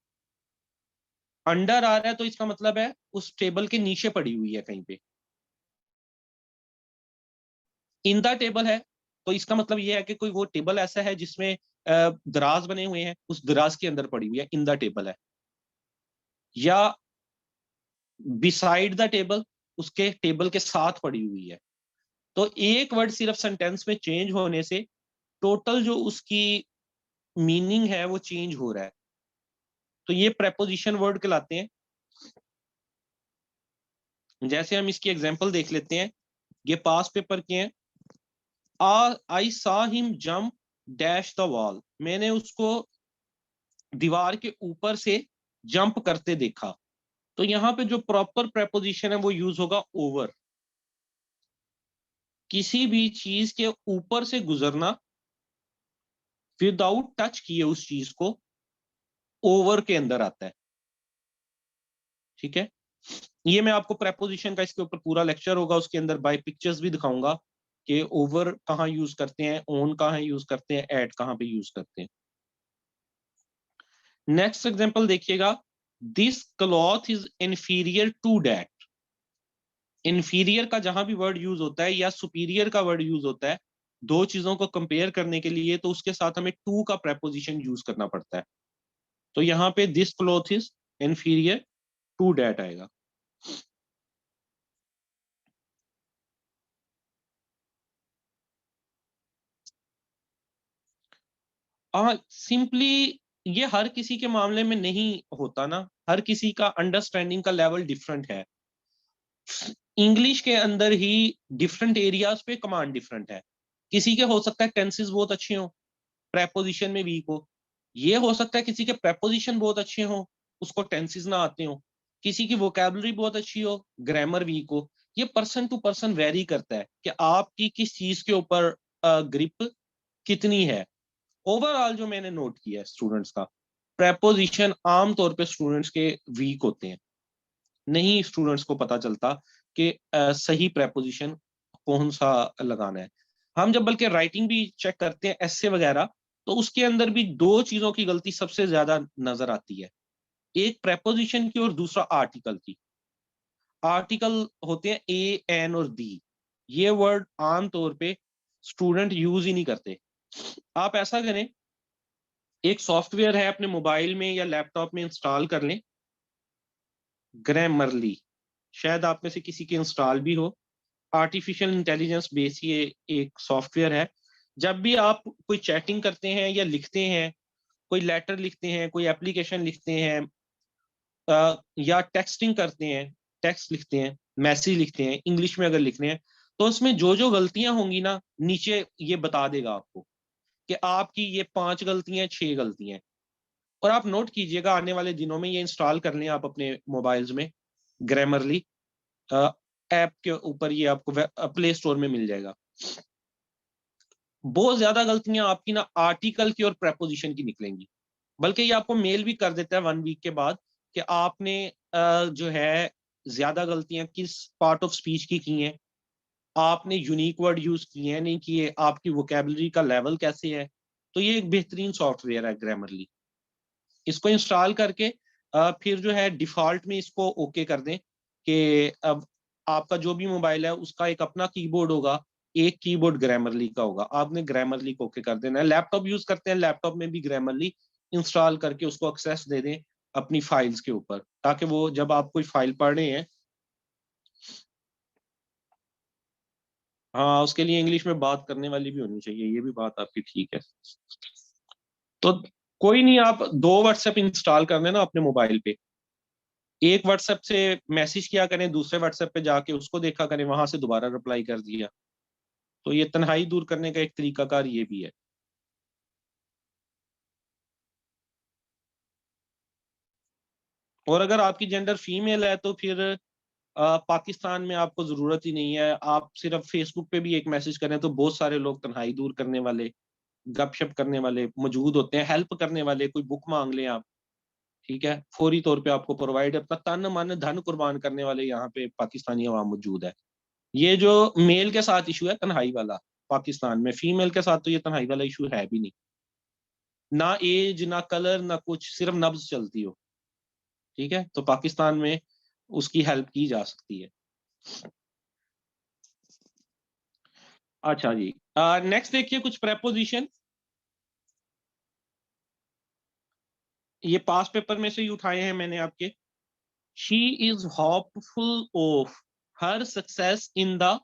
अंडर आ रहा है तो इसका मतलब है उस टेबल के नीचे पड़ी हुई है कहीं पे। इन द टेबल है तो इसका मतलब ये है कि कोई वो टेबल ऐसा है जिसमें दराज बने हुए हैं, उस दराज के अंदर पड़ी हुई है, इन द टेबल है। या बिसाइड द टेबल, उसके टेबल के साथ पड़ी हुई है। तो एक वर्ड सिर्फ सेंटेंस में चेंज होने से टोटल जो उसकी मीनिंग है वो चेंज हो रहा है। तो ये प्रेपोजिशन वर्ड कहलाते हैं। जैसे हम इसकी एग्जांपल देख लेते हैं, ये पास पेपर के हैं। I saw him jump dash the wall, मैंने उसको दीवार के ऊपर से जंप करते देखा। तो यहाँ पे जो प्रॉपर प्रेपोजिशन है वो यूज होगा ओवर। किसी भी चीज के ऊपर से गुजरना विदाउट टच किए उस चीज को ओवर के अंदर आता है। ठीक है, ये मैं आपको प्रेपोजिशन का इसके ऊपर पूरा लेक्चर होगा, उसके अंदर बाय पिक्चर्स भी दिखाऊंगा कि ओवर कहाँ यूज करते हैं, ऑन कहाँ यूज करते हैं, एट कहाँ पे यूज करते हैं। नेक्स्ट एग्जांपल देखिएगा, this cloth is inferior to that. Inferior का जहां भी वर्ड यूज होता है या सुपीरियर का वर्ड यूज होता है दो चीजों को कंपेयर करने के लिए, तो उसके साथ हमें टू का प्रेपोजिशन यूज करना पड़ता है। तो यहाँ पे this cloth is inferior to that आएगा। सिंपली ये हर किसी के मामले में नहीं होता ना, हर किसी का अंडरस्टैंडिंग का लेवल डिफरेंट है। इंग्लिश के अंदर ही डिफरेंट एरियाज पे कमांड डिफरेंट है। किसी के हो सकता है टेंसेस बहुत अच्छे हो, प्रेपोजिशन में वीक हो। ये हो सकता है किसी के प्रेपोजिशन बहुत अच्छे हो, उसको टेंसेस ना आते हो। किसी की वोकैबुलरी बहुत अच्छी हो, ग्रामर वीक हो। ये पर्सन टू पर्सन वेरी करता है कि आपकी किस चीज के ऊपर ग्रिप कितनी है। ओवरऑल जो मैंने नोट किया है स्टूडेंट्स का, प्रेपोजिशन आमतौर पे स्टूडेंट्स के वीक होते हैं, नहीं स्टूडेंट्स को पता चलता कि सही प्रेपोजिशन कौन सा लगाना है। हम जब बल्कि राइटिंग भी चेक करते हैं एस्से वगैरह, तो उसके अंदर भी दो चीजों की गलती सबसे ज्यादा नजर आती है, एक प्रेपोजिशन की और दूसरा आर्टिकल की। आर्टिकल होते हैं ए, एन और दी। ये वर्ड आमतौर पे स्टूडेंट यूज ही नहीं करते। आप ऐसा करें, एक सॉफ्टवेयर है अपने मोबाइल में या लैपटॉप में इंस्टॉल कर लें, ग्रामरली। शायद आप में से किसी के इंस्टॉल भी हो। आर्टिफिशियल इंटेलिजेंस बेस ये एक सॉफ्टवेयर है। जब भी आप कोई चैटिंग करते हैं या लिखते हैं, कोई लेटर लिखते हैं, कोई एप्लीकेशन लिखते हैं, या टेक्सटिंग करते हैं, टेक्स्ट लिखते हैं, मैसेज लिखते हैं, इंग्लिश में अगर लिखने हैं, तो उसमें जो जो गलतियां होंगी ना, नीचे ये बता देगा आपको कि आपकी ये 5 गलतियां, 6 गलतियां। और आप नोट कीजिएगा, आने वाले दिनों में ये इंस्टॉल कर लें आप अपने मोबाइल्स में, ग्रामरली ऐप के ऊपर ये आपको प्ले स्टोर में मिल जाएगा। बहुत ज्यादा गलतियां आपकी ना आर्टिकल की और प्रेपोजिशन की निकलेंगी, बल्कि ये आपको मेल भी कर देता है 1 वीक के बाद कि आपने जो है ज्यादा गलतियां किस पार्ट ऑफ स्पीच की हैं, आपने यूनिक वर्ड यूज किए हैं नहीं किए, आपकी वोकेबलरी का लेवल कैसे है। तो ये एक बेहतरीन सॉफ्टवेयर है ग्रामरली। इसको इंस्टॉल करके फिर जो है डिफॉल्ट में इसको ओके कर दें कि अब आपका जो भी मोबाइल है उसका एक अपना कीबोर्ड होगा, एक कीबोर्ड ग्रामरली का होगा। आपने ग्रामरली को ओके कर देना है। लैपटॉप यूज करते हैं, लैपटॉप में भी ग्रामरली इंस्टॉल करके उसको एक्सेस दे दें अपनी फाइल्स के ऊपर, ताकि वो जब आप कोई फाइल पढ़ रहे हैं, हाँ उसके लिए इंग्लिश में बात करने वाली भी होनी चाहिए, ये भी बात आपकी ठीक है। तो कोई नहीं, आप 2 व्हाट्सएप इंस्टॉल कर लेना अपने मोबाइल पे। एक व्हाट्सएप से मैसेज किया करें, दूसरे व्हाट्सएप पे जाके उसको देखा करें, वहां से दोबारा रिप्लाई कर दिया। तो ये तन्हाई दूर करने का एक तरीकाकार ये भी है। और अगर आपकी जेंडर फीमेल है तो फिर पाकिस्तान में आपको जरूरत ही नहीं है। आप सिर्फ फेसबुक पे भी एक मैसेज करें तो बहुत सारे लोग तन्हाई दूर करने वाले, गपशप करने वाले मौजूद होते हैं, हेल्प करने वाले। कोई बुक मांग लें आप, ठीक है, फौरी तौर पे आपको प्रोवाइड, अपना तन मन धन कुर्बान करने वाले यहाँ पे पाकिस्तानी अवाम मौजूद है। ये जो मेल के साथ इशू है तन्हाई वाला पाकिस्तान में, फीमेल के साथ तो ये तन्हाई वाला इशू है भी नहीं। ना एज, ना कलर, ना कुछ, सिर्फ नब्ज चलती हो, ठीक है, तो पाकिस्तान में उसकी हेल्प की जा सकती है। अच्छा जी, नेक्स्ट देखिए कुछ प्रेपोजिशन। ये पास पेपर में से ही उठाए हैं मैंने आपके। She is hopeful of her success in the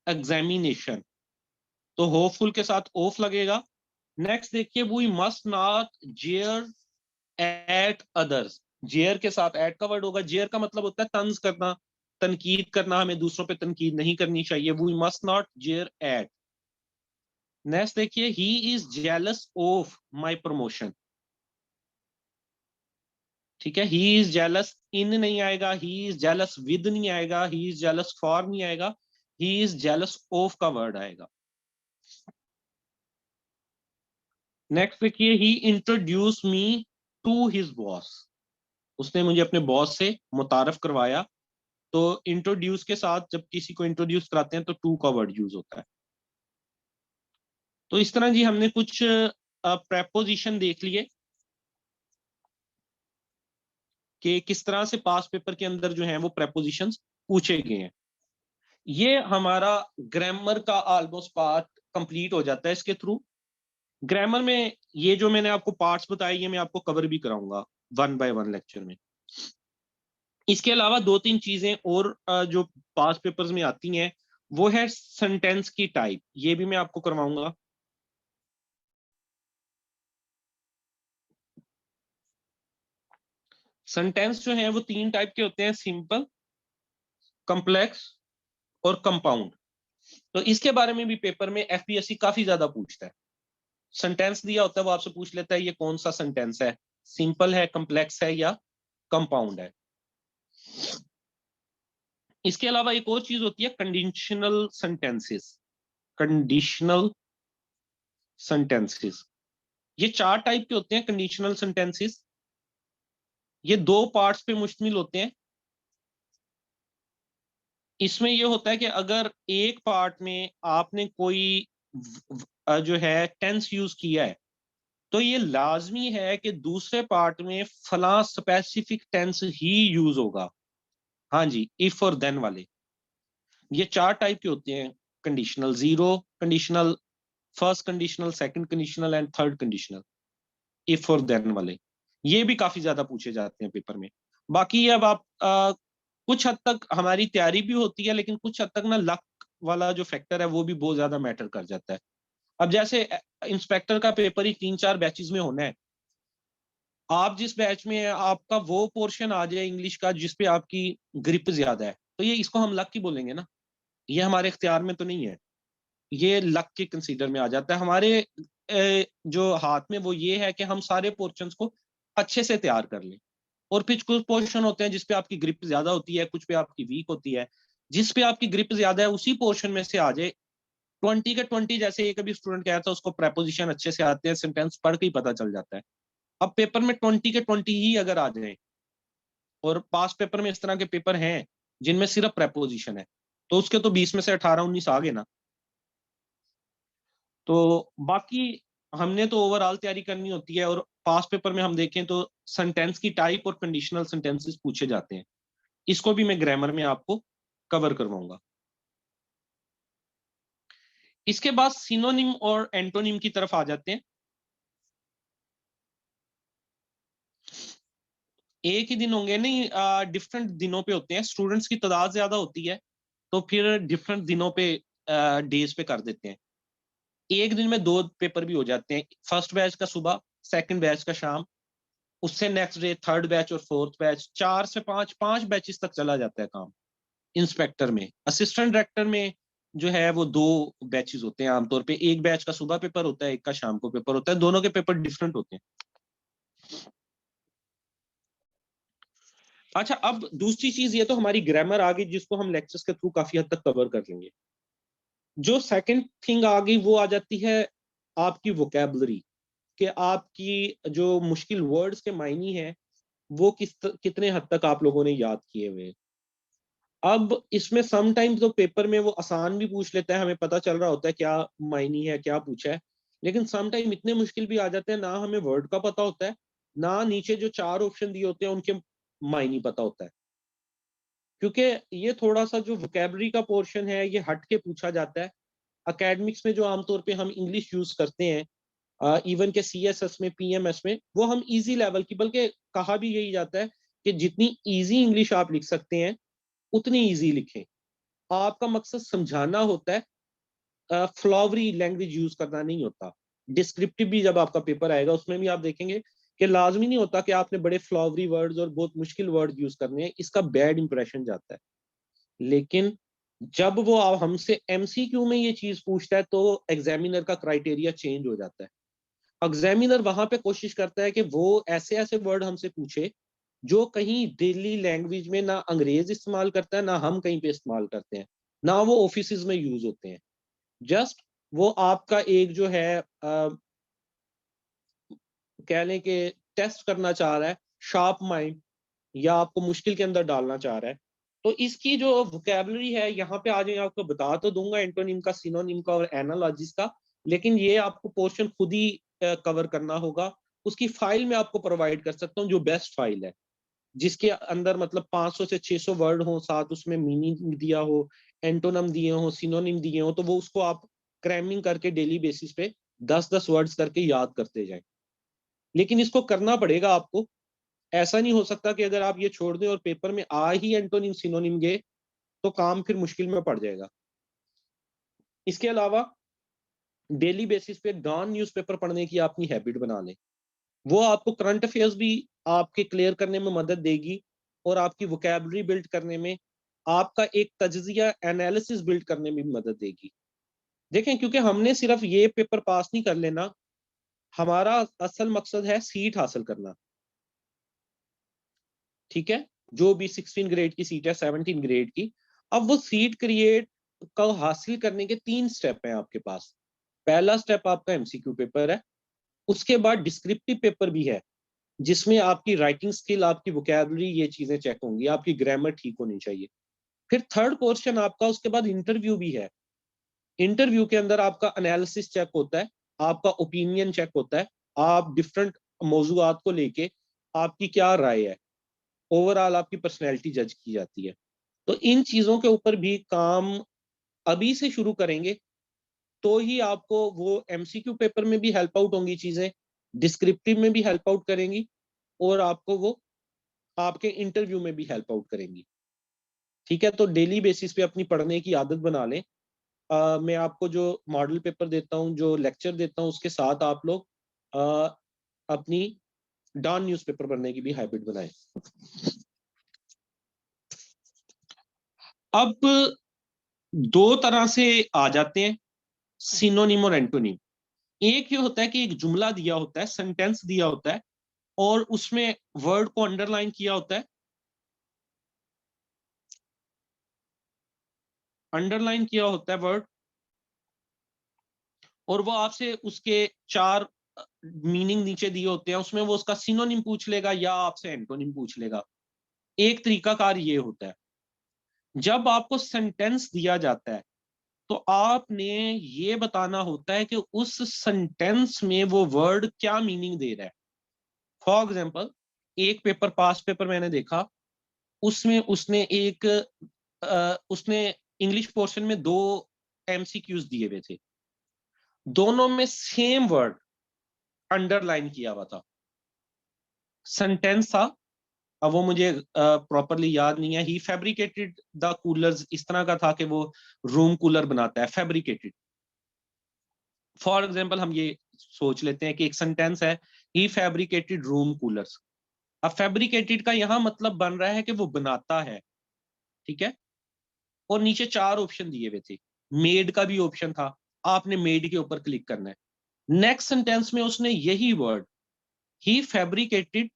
examination, तो होपफुल के साथ ऑफ लगेगा। नेक्स्ट देखिए, we must not jeer at others. Jeer के साथ एट का वर्ड होगा। जेयर का मतलब होता है तंज करना, तनकीद करना। हमें दूसरों पे तनकीद नहीं करनी चाहिए। We must not jeer at. Next देखिए, he is jealous of my promotion, ठीक है। ही इज जेलस इन नहीं आएगा, ही इज जेलस विद नहीं आएगा, ही इज जेलस फॉर नहीं आएगा, ही इज जेलस ऑफ का वर्ड आएगा। नेक्स्ट देखिए, he introduce me to his boss, उसने मुझे अपने बॉस से मुतारफ करवाया। तो इंट्रोड्यूस के साथ जब किसी को इंट्रोड्यूस कराते हैं तो टू का वर्ड यूज होता है। तो इस तरह जी हमने कुछ प्रेपोजिशन देख लिए कि किस तरह से पास पेपर के अंदर जो है वो प्रेपोजिशंस पूछे गए हैं। ये हमारा ग्रामर का ऑलमोस्ट पार्ट कंप्लीट हो जाता है इसके थ्रू। ग्रामर में ये जो मैंने आपको पार्ट्स बताए ये मैं आपको कवर भी कराऊंगा 1 बाय 1 लेक्चर में। इसके अलावा 2-3 चीजें और जो पास पेपर्स में आती हैं, वो है सेंटेंस की टाइप, ये भी मैं आपको करवाऊंगा। सेंटेंस जो है वो 3 टाइप के होते हैं, सिंपल, कॉम्प्लेक्स और कंपाउंड। तो इसके बारे में भी पेपर में एफपीएससी काफी ज्यादा पूछता है। सेंटेंस दिया होता है, वो आपसे पूछ लेता है ये कौन सा सेंटेंस है, सिंपल है, कॉम्प्लेक्स है या कंपाउंड है। इसके अलावा एक और चीज होती है कंडीशनल सेंटेंसेस। कंडीशनल सेंटेंसेस, ये 4 टाइप के होते हैं कंडीशनल सेंटेंसेस। ये 2 पार्ट्स पे मुश्तमिल होते हैं। इसमें ये होता है कि अगर एक पार्ट में आपने कोई जो है टेंस यूज किया है, तो ये लाजमी है कि दूसरे पार्ट में फला स्पेसिफिक टेंस ही यूज होगा। हाँ जी, इफ और देन वाले, ये 4 टाइप के होते हैं conditional, zero conditional, first conditional, second conditional and third conditional, if और देन वाले। ये भी काफी ज्यादा पूछे जाते हैं पेपर में। बाकी अब आप कुछ हद तक हमारी तैयारी भी होती है, लेकिन कुछ हद तक ना लक वाला जो फैक्टर है वो भी बहुत ज्यादा मैटर कर जाता है। अब जैसे इंस्पेक्टर का पेपर ही 3-4 बैचेस में होना है, आप जिस बैच में है आपका वो पोर्शन आ जाए इंग्लिश का जिसपे आपकी ग्रिप ज्यादा है, तो ये इसको हम लक ही बोलेंगे ना, ये हमारे इख्तियार में तो नहीं है, ये लक के कंसीडर में आ जाता है। हमारे जो हाथ में वो ये है कि हम सारे पोर्शंस को अच्छे से तैयार कर लें। और फिर कुछ पोर्शन होते हैं जिसपे आपकी ग्रिप ज्यादा होती है, कुछ पे आपकी वीक होती है। जिस पे आपकी ग्रिप ज्यादा है उसी पोर्शन में से आ जाए 20 के 20, जैसे एक अभी स्टूडेंट कह रहा था उसको प्रेपोजिशन अच्छे से आते हैं, सेंटेंस पढ़ के ही पता चल जाता है। अब पेपर में 20 के 20 ही अगर आ जाए, और पास पेपर में इस तरह के पेपर हैं जिनमें सिर्फ प्रेपोजिशन है, तो उसके तो 20 में से 18-19 आ गए ना। तो बाकी हमने तो ओवरऑल तैयारी करनी होती है, और पास पेपर में हम देखें तो सेंटेंस की टाइप और कंडीशनल सेंटेंसेस पूछे जाते हैं। इसको भी मैं ग्रामर में आपको कवर करवाऊंगा। इसके बाद सिनोनिम और एंटोनिम की तरफ आ जाते हैं। एक ही दिन होंगे नहीं, डिफरेंट दिनों पे होते हैं, स्टूडेंट्स की तादाद ज्यादा होती है तो फिर डिफरेंट दिनों पे डेज पे कर देते हैं। एक दिन में 2 पेपर भी हो जाते हैं, फर्स्ट बैच का सुबह, सेकंड बैच का शाम, उससे नेक्स्ट डे थर्ड बैच और फोर्थ बैच, 4 से 5 बैचेस तक चला जाता है काम। इंस्पेक्टर में, असिस्टेंट डायरेक्टर में जो है वो 2 बैचेस होते हैं आमतौर पे, एक बैच का सुबह पेपर होता है, एक का शाम को पेपर होता है, दोनों के पेपर डिफरेंट होते हैं। अच्छा, अब दूसरी चीज, ये तो हमारी ग्रामर आ गई जिसको हम लेक्चर्स के थ्रू काफी हद तक कवर कर लेंगे। जो सेकंड थिंग आ गई वो आ जाती है आपकी वोकेबलरी, कि आपकी जो मुश्किल वर्ड्स के मायने हैं वो कितने हद तक आप लोगों ने याद किए हुए हैं। अब इसमें सम टाइम्स तो पेपर में वो आसान भी पूछ लेता है, हमें पता चल रहा होता है क्या मायने है, क्या पूछा है, लेकिन सम टाइम इतने मुश्किल भी आ जाते हैं, ना हमें वर्ड का पता होता है, ना नीचे जो 4 ऑप्शन दिए होते हैं उनके मायने पता होता है। क्योंकि ये थोड़ा सा जो वोकेबलरी का पोर्शन है ये हट के पूछा जाता है। एकेडमिक्स में जो आमतौर पे हम इंग्लिश यूज करते हैं, इवन के सीएसएस में, पीएमएस में, वो हम इजी लेवल की, बल्कि कहा भी यही जाता है कि जितनी इजी इंग्लिश आप लिख सकते हैं उतनी इजी लिखें। आपका मकसद समझाना होता है, फ्लॉवरी लैंग्वेज यूज करना नहीं होता। डिस्क्रिप्टिव भी जब आपका पेपर आएगा उसमें भी आप देखेंगे कि लाजमी नहीं होता कि आपने बड़े फ्लॉवरी वर्ड्स और बहुत मुश्किल वर्ड यूज करने हैं, इसका बैड इंप्रेशन जाता है। लेकिन जब वो हमसे एमसीक्यू में ये चीज पूछता है तो एग्जामिनर का क्राइटेरिया चेंज हो जाता है। एग्जामिनर वहां पे कोशिश करता है कि वो ऐसे ऐसे वर्ड हमसे पूछे जो कहीं डेली लैंग्वेज में ना अंग्रेज इस्तेमाल करता है, ना हम कहीं पे इस्तेमाल करते हैं, ना वो ऑफिस में यूज होते हैं। जस्ट वो आपका एक जो है कह लें कि टेस्ट करना चाह रहा है, शार्प माइंड, या आपको मुश्किल के अंदर डालना चाह रहा है। तो इसकी जो वोकेबलरी है यहाँ पे आज मैं आपको बता तो दूंगा एंटोनिम का, सिनोनिम का और एनालॉजिस का, लेकिन ये आपको पोर्शन खुद ही कवर करना होगा। उसकी फाइल मैं आपको प्रोवाइड कर सकता हूँ जो बेस्ट फाइल है, जिसके अंदर मतलब 500 से 600 वर्ड हो, साथ उसमें मीनिंग दिया हो, एंटोनम दिए हो, सिनोनिम दिए हो, तो वो उसको आप क्रैमिंग करके डेली बेसिस पे 10-10 वर्ड्स करके याद करते जाएं। लेकिन इसको करना पड़ेगा आपको। ऐसा नहीं हो सकता कि अगर आप ये छोड़ दें और पेपर में आ ही एंटोनिम सिनोनिम गए तो काम फिर मुश्किल में पड़ जाएगा। इसके अलावा डेली बेसिस पे डॉन न्यूज़पेपर पढ़ने की अपनी हैबिट बना लें। वो आपको करंट अफेयर्स भी आपके क्लियर करने में मदद देगी, और आपकी वोकेबलरी बिल्ड करने में, आपका एक तज्जिया एनालिसिस बिल्ड करने में भी मदद देगी। देखें, क्योंकि हमने सिर्फ ये पेपर पास नहीं कर लेना, हमारा असल मकसद है सीट हासिल करना। ठीक है, जो भी 16 ग्रेड की सीट है, 17 ग्रेड की, अब वो सीट क्रिएट का हासिल करने के 3 स्टेप हैं आपके पास। पहला स्टेप आपका एमसीक्यू पेपर है, उसके बाद डिस्क्रिप्टिव पेपर भी है जिसमें आपकी राइटिंग स्किल, आपकी वोकेबलरी, ये चीजें चेक होंगी, आपकी ग्रामर ठीक होनी चाहिए। फिर थर्ड पोर्शन आपका, उसके बाद इंटरव्यू भी है। इंटरव्यू के अंदर आपका एनालिसिस चेक होता है, आपका ओपिनियन चेक होता है, आप डिफरेंट मौजूआत को लेके आपकी क्या राय है, ओवरऑल आपकी पर्सनैलिटी जज की जाती है। तो इन चीजों के ऊपर भी काम अभी से शुरू करेंगे तो ही आपको वो एमसीक्यू पेपर में भी हेल्प आउट होंगी चीजें, डिस्क्रिप्टिव में भी हेल्प आउट करेंगी, और आपको वो आपके इंटरव्यू में भी हेल्प आउट करेंगी। ठीक है, तो डेली बेसिस पे अपनी पढ़ने की आदत बना लें। मैं आपको जो मॉडल पेपर देता हूँ, जो लेक्चर देता हूँ, उसके साथ आप लोग अपनी डॉन न्यूज़पेपर पढ़ने की भी हैबिट बनाएं। अब दो तरह से आ जाते हैं सिनोनिम और एंटोनिम। एक ये होता है कि एक जुमला दिया होता है, सेंटेंस दिया होता है, और उसमें वर्ड को अंडरलाइन किया होता है, अंडरलाइन किया होता है वर्ड, और वो आपसे उसके चार मीनिंग नीचे दिए होते हैं, उसमें वो उसका सिनोनिम पूछ लेगा या आपसे एंटोनिम पूछ लेगा। एक तरीकाकार ये होता है। जब आपको सेंटेंस दिया जाता है तो आपने ये बताना होता है कि उस सेंटेंस में वो वर्ड क्या मीनिंग दे रहा है। फॉर एग्जाम्पल, एक पेपर, पास पेपर मैंने देखा, उसमें उसने इंग्लिश पोर्शन में दो एमसीक्यूज दिए हुए थे, दोनों में सेम वर्ड अंडरलाइन किया हुआ था। सेंटेंस था, अब वो मुझे प्रॉपरली याद नहीं है, ही फैब्रिकेटेड द कूलर्स, इस तरह का था कि वो रूम कूलर बनाता है, फैब्रिकेटेड। फॉर एग्जाम्पल हम ये सोच लेते हैं कि एक सेंटेंस है, ही फैब्रिकेटेड रूम कूलर्स। अब फैब्रिकेटेड का यहां मतलब बन रहा है कि वो बनाता है, ठीक है। और नीचे चार ऑप्शन दिए हुए थे, मेड का भी ऑप्शन था, आपने मेड के ऊपर क्लिक करना है। नेक्स्ट सेंटेंस में उसने यही word, he fabricated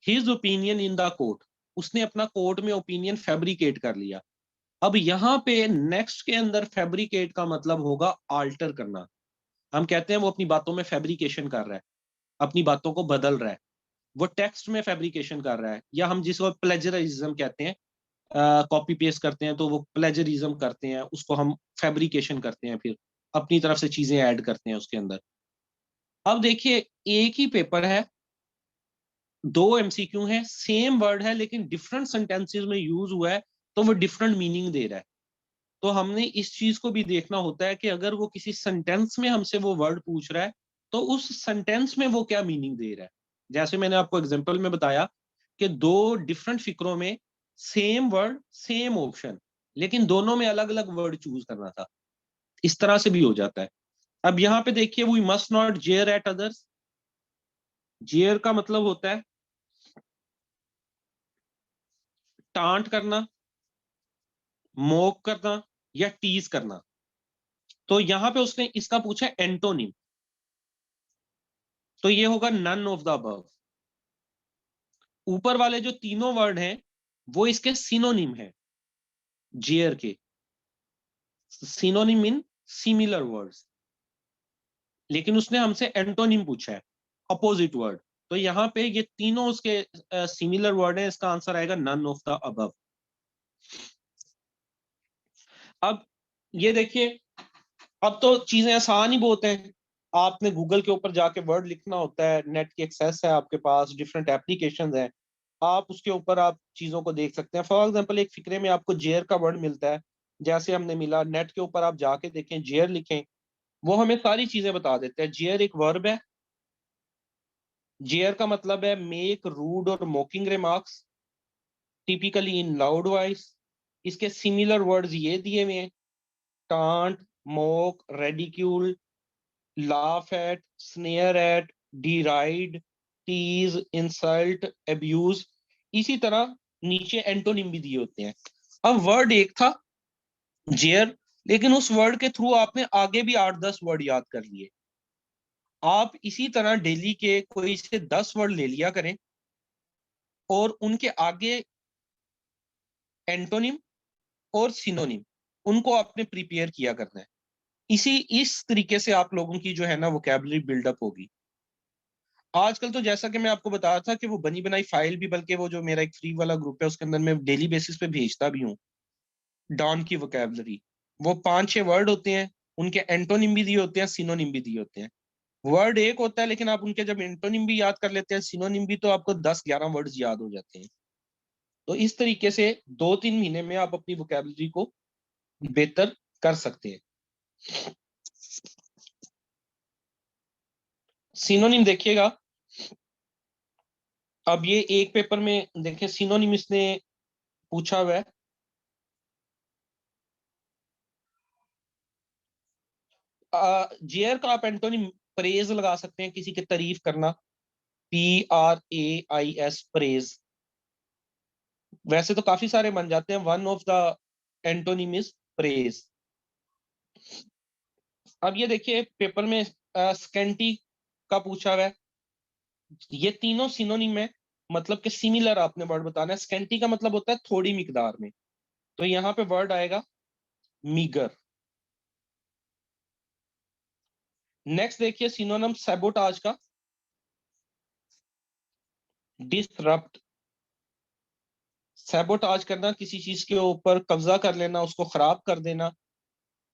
his opinion in the court, उसने अपना कोर्ट में ओपिनियन फैब्रिकेट कर लिया। अब यहाँ पे नेक्स्ट के अंदर फैब्रिकेट का मतलब होगा आल्टर करना। हम कहते हैं वो अपनी बातों में फैब्रिकेशन कर रहा है, अपनी बातों को बदल रहा है, वो टेक्स्ट में फैब्रिकेशन कर रहा है, या हम जिसको प्लेजरिज्म कहते हैं, कॉपी पेस्ट करते हैं तो वो प्लेजरिज्म करते हैं, उसको हम फैब्रिकेशन करते हैं, फिर अपनी तरफ से चीजें ऐड करते हैं उसके अंदर। अब देखिए, एक ही पेपर है, दो एमसीक्यू है, सेम वर्ड है, लेकिन डिफरेंट सेंटेंसेस में यूज हुआ है, तो वो डिफरेंट मीनिंग दे रहा है। तो हमने इस चीज को भी देखना होता है कि अगर वो किसी सेंटेंस में हमसे वो वर्ड पूछ रहा है तो उस सेंटेंस में वो क्या मीनिंग दे रहा है। जैसे मैंने आपको एग्जांपल में बताया कि दो डिफरेंट फिक्रों में सेम वर्ड सेम ऑप्शन, लेकिन दोनों में अलग अलग वर्ड चूज करना था। इस तरह से भी हो जाता है। अब यहाँ पे देखिए, we must not jeer at others. Jeer का मतलब होता है टांट करना, मोक करना, या टीज करना। तो यहाँ पे उसने इसका पूछा एंटोनिम, तो ये होगा नन ऑफ द अबव। ऊपर वाले जो तीनों वर्ड हैं वो इसके सिनोनिम है, जेयर के। सिनोनिम मीन सिमिलर वर्ड्स, लेकिन उसने हमसे एंटोनिम पूछा है, अपोजिट वर्ड। तो यहाँ पे ये तीनों उसके सिमिलर वर्ड हैं, इसका आंसर आएगा नन ऑफ द अबव। अब ये देखिए, अब तो चीजें आसान ही बहुत हैं। आपने गूगल के ऊपर जाके वर्ड लिखना होता है, नेट की एक्सेस है आपके पास, डिफरेंट एप्लीकेशंस हैं, आप उसके ऊपर आप चीजों को देख सकते हैं। फॉर एग्जांपल, एक फिक्रे में आपको जेयर का वर्ड मिलता है, जैसे हमने मिला, नेट के ऊपर आप जाके देखें, जेयर लिखें, वो हमें सारी चीजें बता देते हैं। जेयर एक वर्ब है। जेयर का मतलब है मेक रूड और mocking remarks, typically in loud voice. इसके सिमिलर वर्ड्स ये दिए हुए हैं, taunt, mock, ridicule, laugh at, sneer at, deride, tease, insult, abuse। इसी तरह नीचे एंटोनिम भी दिए होते हैं। अब वर्ड एक था, जेयर, लेकिन उस वर्ड के थ्रू आपने आगे भी 8-10 वर्ड याद कर लिए। आप इसी तरह डेली के कोई से 10 वर्ड ले लिया करें और उनके आगे एंटोनिम और सिनोनिम, उनको आपने प्रिपेयर किया करना है। इस तरीके से आप लोगों की जो है ना वोकैबुलरी बिल्डअप होगी। आजकल तो जैसा कि मैं आपको बताया था कि वो बनी बनाई फाइल भी, बल्कि वो जो मेरा एक फ्री वाला ग्रुप है उसके अंदर मैं डेली बेसिस पे भेजता भी हूँ, डॉन की वोकैबुलरी। वो 5-6 वर्ड होते हैं, उनके एंटोनिम भी दिए होते हैं, सिनोनिम भी दिए होते हैं। वर्ड एक होता है, लेकिन आप उनके जब एंटोनिम भी याद कर लेते हैं, सिनोनिम भी, तो आपको 10-11 वर्ड्स याद हो जाते हैं। तो इस तरीके से 2-3 महीने में आप अपनी वोकैबुलरी को बेहतर कर सकते हैं। सिनोनिम देखिएगा, अब ये एक पेपर में देखिए सिनोनिम इसने पूछा हुआ है। जेयर का आप एंटोनिम प्रेज लगा सकते हैं, किसी की तारीफ करना, PRAIS प्रेज। वैसे तो काफी सारे बन जाते हैं, one of the antonym is praise. अब ये देखिए पेपर में स्कैंटी का पूछा हुआ है। ये तीनों सिनोनिम है, मतलब कि सिमिलर आपने वर्ड बताना है। स्कैंटी का मतलब होता है थोड़ी मिकदार में, तो यहाँ पे वर्ड आएगा मीगर। नेक्स्ट देखिए सिनोनिम सैबोटाज का, डिसरप्ट। सैबोटाज करना, किसी चीज के ऊपर कब्जा कर लेना, उसको खराब कर देना,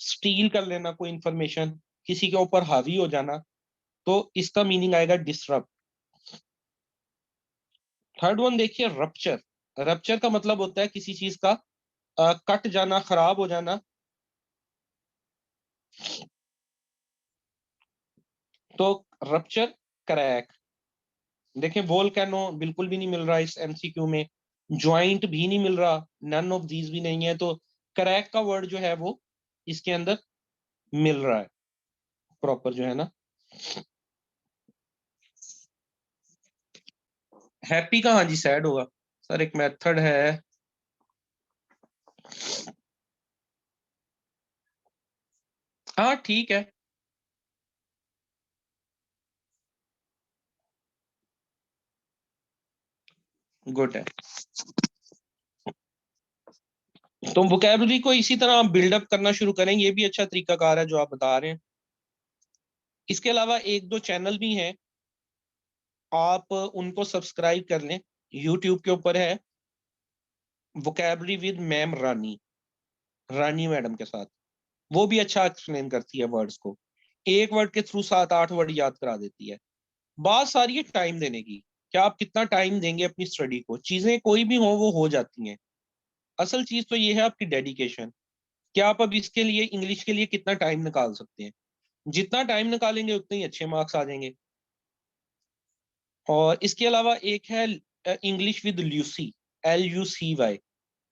स्टील कर लेना कोई इंफॉर्मेशन, किसी के ऊपर हावी हो जाना, तो इसका मीनिंग आएगा डिसरप्ट। थर्ड वन देखिए रप्चर। रप्चर का मतलब होता है किसी चीज का कट जाना, खराब हो जाना। तो रप्चर, क्रैक। देखिए वोल्केनो बिल्कुल भी नहीं मिल रहा इस एमसीक्यू में, ज्वाइंट भी नहीं मिल रहा, नन ऑफ दीज भी नहीं है, तो क्रैक का वर्ड जो है वो इसके अंदर मिल रहा है प्रॉपर जो है ना। हैप्पी का हाँ जी सैड होगा सर, एक मेथड है। हाँ ठीक है। गुड है। तो वोकेबलरी को इसी तरह आप बिल्डअप करना शुरू करें, ये भी अच्छा तरीकाकार है जो आप बता रहे हैं। इसके अलावा एक दो चैनल भी हैं, आप उनको सब्सक्राइब कर लें। यूट्यूब के ऊपर है vocabulary with ma'am Rani, Rani madam के साथ। वो भी अच्छा एक्सप्लेन करती है वर्ड्स को, एक वर्ड के थ्रू 7-8 वर्ड याद करा देती है। बात सारी है टाइम देने की, क्या आप कितना टाइम देंगे अपनी स्टडी को। चीजें कोई भी हो वो हो जाती हैं, असल चीज तो ये है आपकी डेडिकेशन। क्या आप अब इसके लिए, इंग्लिश के लिए कितना टाइम निकाल सकते हैं। जितना टाइम निकालेंगे उतने ही अच्छे मार्क्स आ जाएंगे। और इसके अलावा एक है इंग्लिश विद ल्यूसी, LUCY।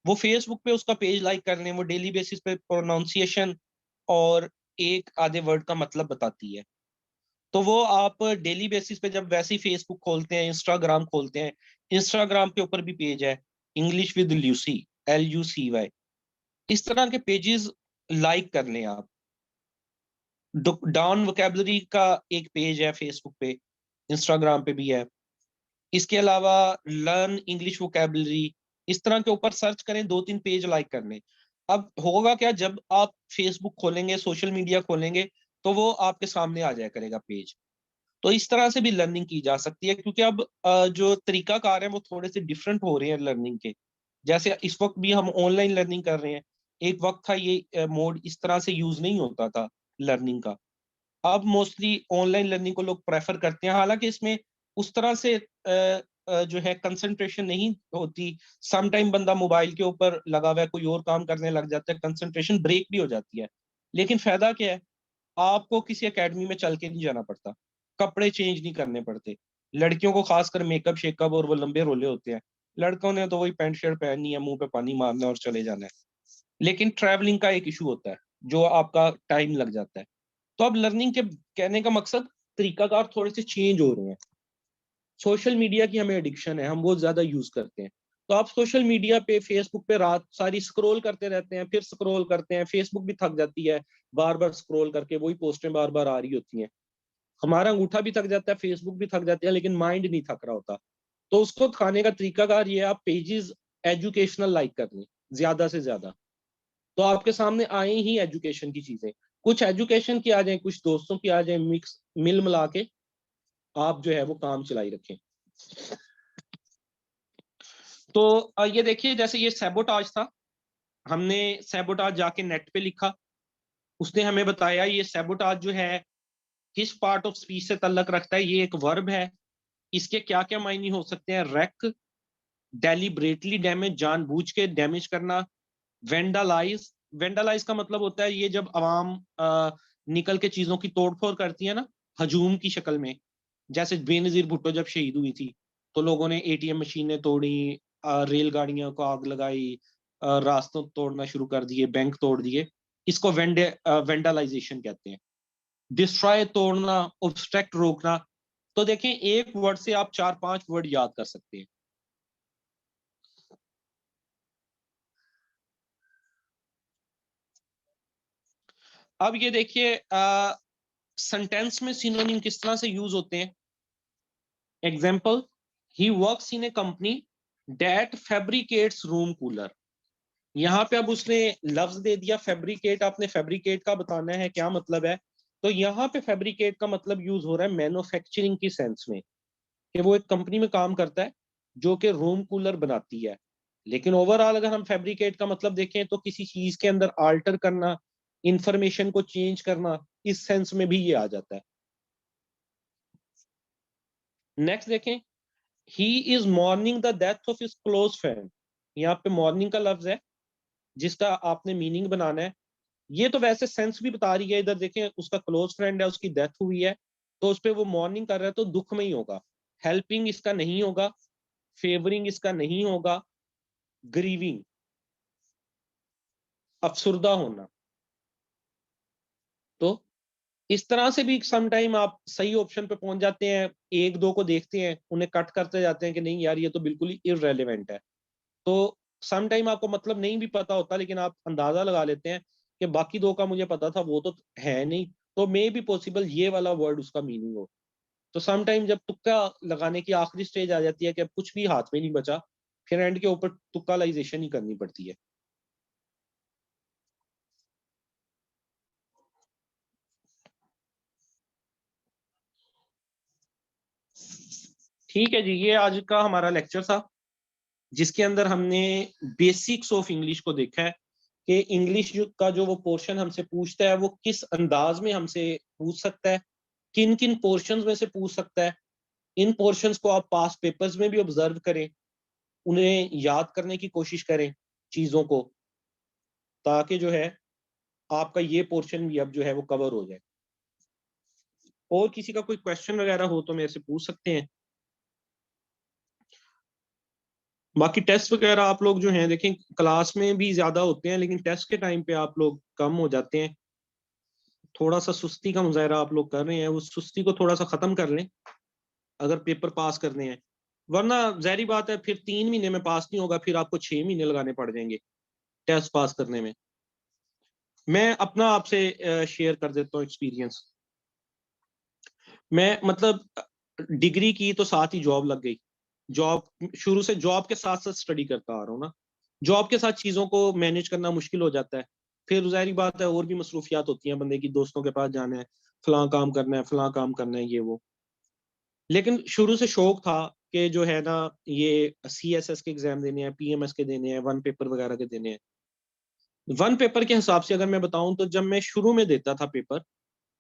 वो फेसबुक पे उसका पेज लाइक कर लें, वो डेली बेसिस पे प्रोनाउंसिएशन और एक आधे वर्ड का मतलब बताती है। तो वो आप डेली बेसिस पे जब वैसे ही फेसबुक खोलते हैं, इंस्टाग्राम खोलते हैं, इंस्टाग्राम के ऊपर भी पेज है इंग्लिश विद ल्यूसी, LUCY। इस तरह के पेजेस लाइक कर लें आप। डॉन वोकेबलरी का एक पेज है फेसबुक पे, इंस्टाग्राम पे भी है। इसके अलावा लर्न इंग्लिश वोकेबलरी, इस तरह के ऊपर सर्च करें, 2-3 पेज लाइक कर लें। अब होगा क्या, जब आप फेसबुक खोलेंगे, सोशल मीडिया खोलेंगे, तो वो आपके सामने आ जाया करेगा पेज। तो इस तरह से भी लर्निंग की जा सकती है, क्योंकि अब जो तरीकाकार है वो थोड़े से डिफरेंट हो रहे हैं लर्निंग के। जैसे इस वक्त भी हम ऑनलाइन लर्निंग कर रहे हैं, एक वक्त था ये मोड इस तरह से यूज नहीं होता था लर्निंग का। अब मोस्टली ऑनलाइन लर्निंग को लोग प्रेफर करते हैं, हालांकि इसमें उस तरह से जो है कंसंट्रेशन नहीं होती। सम टाइम बंदा मोबाइल के ऊपर लगा हुआ है, कोई और काम करने लग जाता है, कंसंट्रेशन ब्रेक भी हो जाती है। लेकिन फायदा क्या है, आपको किसी एकेडमी में चल के नहीं जाना पड़ता, कपड़े चेंज नहीं करने पड़ते। लड़कियों को खासकर मेकअप शेकअप और वो लंबे रोले होते हैं, लड़कों ने तो वही पैंट शर्ट पहननी है, मुंह पे पानी मारना है और चले जाना है। लेकिन ट्रैवलिंग का एक इशू होता है, जो आपका टाइम लग जाता है। तो अब लर्निंग के कहने का मकसद, तरीकाकार थोड़े से चेंज हो रहे हैं। सोशल मीडिया की हमें एडिक्शन है, हम बहुत ज्यादा यूज करते हैं। तो आप सोशल मीडिया पे, फेसबुक पे रात सारी स्क्रॉल करते रहते हैं, फिर स्क्रॉल करते हैं, फेसबुक भी थक जाती है बार बार स्क्रॉल करके, वही पोस्टें बार बार आ रही होती हैं। हमारा अंगूठा भी थक जाता है, फेसबुक भी थक जाती है, लेकिन माइंड नहीं थक रहा होता। तो उसको खाने का तरीकाकार ये है, आप पेजेस एजुकेशनल लाइक कर लें ज्यादा से ज्यादा। तो आपके सामने आए ही एजुकेशन की चीजें, कुछ एजुकेशन की आ जाए, कुछ दोस्तों की आ जाए, मिक्स मिल मिला के आप जो है वो काम चलाई रखें। तो ये देखिए जैसे ये सैबोटाज था, हमने सैबोटाज जाके नेट पे लिखा, उसने हमें बताया ये सैबोटाज जो है किस पार्ट ऑफ स्पीच से तल्लक रखता है। ये एक वर्ब है, इसके क्या क्या मायने हो सकते हैं, रेक, डेलिबरेटली डैमेज, जानबूझ के डैमेज करना। वेंडलाइज, वेंडलाइज का मतलब होता है ये जब आवाम निकल के चीजों की तोड़फोड़ करती है ना, हजूम की शक्ल में। जैसे बेनजीर भुट्टो जब शहीद हुई थी तो लोगों ने एटीएम मशीनें तोड़ी, रेलगाड़ियों को आग लगाई, रास्तों तोड़ना शुरू कर दिए, बैंक तोड़ दिए। इसको वेंडलाइजेशन कहते हैं। डिस्ट्रॉय तोड़ना, ऑब्स्ट्रक्ट रोकना। तो देखें, एक वर्ड से आप 4-5 वर्ड याद कर सकते हैं। अब ये देखिए, सेंटेंस में सिनोनिम किस तरह से यूज होते हैं। Example, he works in a company that fabricates room cooler. यहाँ पे अब उसने लफ्ज दे दिया फैब्रिकेट, आपने फैब्रिकेट का बताना है क्या मतलब है। तो यहाँ पे फैब्रिकेट का मतलब यूज हो रहा है मैन्युफैक्चरिंग की सेंस में, कि वो एक कंपनी में काम करता है जो कि रूम कूलर बनाती है। लेकिन ओवरऑल अगर हम फैब्रिकेट का मतलब देखें तो किसी चीज के अंदर आल्टर करना, इंफॉर्मेशन को चेंज करना, इस सेंस में भी ये आ जाता है। नेक्स्ट देखें, he is morning the death of his close friend. यहाँ पे मॉर्निंग का लफ्ज है जिसका आपने मीनिंग बनाना है। ये तो वैसे सेंस भी बता रही है, इधर देखें उसका क्लोज फ्रेंड है, उसकी डेथ हुई है, तो उस पर वो मॉर्निंग कर रहा है, तो दुख में ही होगा। हेल्पिंग इसका नहीं होगा, फेवरिंग इसका नहीं होगा, ग्रीविंग, अफसुर्दा होना। तो इस तरह से भी सम टाइम आप सही ऑप्शन पे पहुंच जाते हैं, एक दो को देखते हैं, उन्हें कट करते जाते हैं कि नहीं यार ये तो बिल्कुल ही इररेलेवेंट है। तो सम टाइम आपको मतलब नहीं भी पता होता, लेकिन आप अंदाजा लगा लेते हैं कि बाकी दो का मुझे पता था, वो तो है नहीं, तो मे भी पॉसिबल ये वाला वर्ड उसका मीनिंग हो। तो सम टाइम जब तुक्का लगाने की आखिरी स्टेज आ जाती है कि अब कुछ भी हाथ में नहीं बचा, फिर एंड के ऊपर तुक्कालाइजेशन ही करनी पड़ती है। ठीक है जी, ये आज का हमारा लेक्चर था जिसके अंदर हमने बेसिक्स ऑफ इंग्लिश को देखा है कि इंग्लिश का जो वो पोर्शन हमसे पूछता है वो किस अंदाज में हमसे पूछ सकता है, किन किन पोर्शंस में से पूछ सकता है। इन पोर्शंस को आप पास पेपर्स में भी ऑब्जर्व करें, उन्हें याद करने की कोशिश करें चीजों को, ताकि जो है आपका ये पोर्शन भी अब जो है वो कवर हो जाए। और किसी का कोई क्वेश्चन वगैरह हो तो मेरे से पूछ सकते हैं। बाकी टेस्ट वगैरह आप लोग जो हैं देखें, क्लास में भी ज्यादा होते हैं लेकिन टेस्ट के टाइम पे आप लोग कम हो जाते हैं। थोड़ा सा सुस्ती का मुजाहरा आप लोग कर रहे हैं, उस सुस्ती को थोड़ा सा खत्म कर लें अगर पेपर पास करने हैं। वरना जहरी बात है, फिर 3 महीने में पास नहीं होगा, फिर आपको 6 महीने लगाने पड़ जाएंगे टेस्ट पास करने में। मैं अपना आपसे शेयर कर देता हूँ एक्सपीरियंस। मैं मतलब डिग्री की तो साथ ही जॉब लग गई। जॉब शुरू से जॉब के साथ साथ स्टडी करता आ रहा हूँ ना, जॉब के साथ चीजों को मैनेज करना मुश्किल हो जाता है। फिर जाहिर बात है और भी मसरूफियात होती हैं बंदे की, दोस्तों के पास जाना है, फलां काम करना है, फलां काम करना है, ये वो। लेकिन शुरू से शौक था कि जो है ना, ये CSS के एग्जाम देने हैं, PMS के देने हैं, वन पेपर वगैरह के देने हैं। वन पेपर के हिसाब से अगर मैं बताऊं तो जब मैं शुरू में देता था पेपर,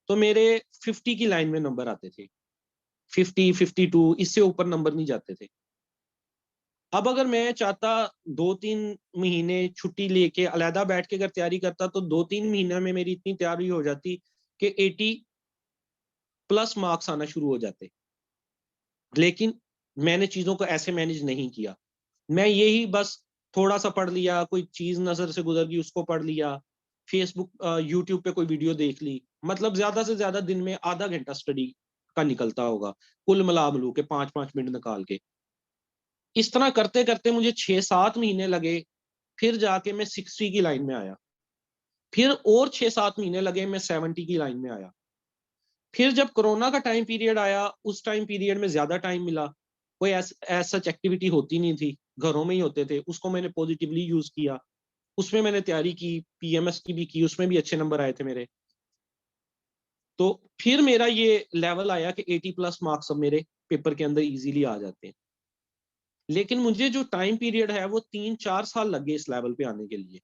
तो मेरे 50 की लाइन में नंबर आते थे, 50, 52, इससे ऊपर नंबर नहीं जाते थे। अब अगर मैं चाहता 2-3 महीने छुट्टी लेके अलहदा बैठ के अगर तैयारी करता, तो 2-3 महीने में मेरी इतनी तैयारी हो जाती कि 80+ मार्क्स आना शुरू हो जाते। लेकिन मैंने चीजों को ऐसे मैनेज नहीं किया। मैं यही बस थोड़ा सा पढ़ लिया, कोई चीज नजर से गुजर गई उसको पढ़ लिया, फेसबुक यूट्यूब पे कोई वीडियो देख ली, मतलब ज्यादा से ज्यादा दिन में आधा घंटा स्टडी का निकलता होगा, कुल मिला मिलू के 5-5 मिनट निकाल के। इस तरह करते करते मुझे 6-7 महीने लगे, फिर जाके मैं 60 की लाइन में आया। फिर और 6-7 महीने लगे, मैं 70 की लाइन में आया। फिर जब कोरोना का टाइम पीरियड आया, उस टाइम पीरियड में ज्यादा टाइम मिला, कोई सच एक्टिविटी होती नहीं थी, घरों में ही होते थे, उसको मैंने पॉजिटिवली यूज किया। उसमें मैंने तैयारी की, PMS की भी की, उसमें भी अच्छे नंबर आए थे मेरे। तो फिर मेरा ये लेवल आया कि 80+ मार्क्स अब मेरे पेपर के अंदर इजीली आ जाते हैं। लेकिन मुझे जो टाइम पीरियड है वो 3-4 साल लग गए इस लेवल पे आने के लिए।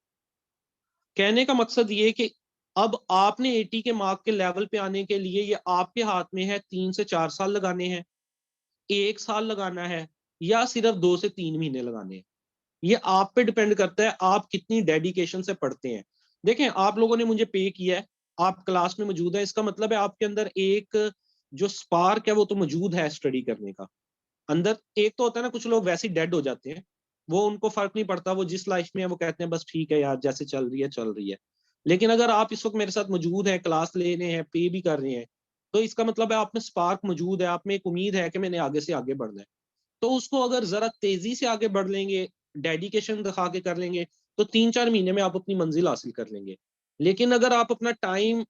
कहने का मकसद ये कि अब आपने 80 के मार्क के लेवल पे आने के लिए ये आपके हाथ में है, 3 से 4 साल लगाने हैं, 1 साल लगाना है, या सिर्फ 2 से 3 महीने लगाने हैं। ये आप पे डिपेंड करता है आप कितनी डेडिकेशन से पढ़ते हैं। देखें, आप लोगों ने मुझे पे किया है, आप क्लास में मौजूद है, इसका मतलब है आपके अंदर एक जो स्पार्क है वो तो मौजूद है स्टडी करने का। अंदर एक तो होता है ना, कुछ लोग वैसे ही डेड हो जाते हैं, वो उनको फर्क नहीं पड़ता, वो जिस लाइफ में है वो कहते हैं बस ठीक है यार, जैसे चल रही है चल रही है। लेकिन अगर आप इस वक्त मेरे साथ मौजूद हैं, क्लास ले रहे हैं, पे भी कर रहे हैं, तो इसका मतलब है आप में स्पार्क मौजूद है, आप में एक उम्मीद है कि मैंने आगे से आगे बढ़ना है। तो उसको अगर जरा तेजी से आगे बढ़ लेंगे, डेडिकेशन दिखा के कर लेंगे, तो 3-4 महीने में आप अपनी मंजिल हासिल कर लेंगे। लेकिन अगर आप अपना टाइम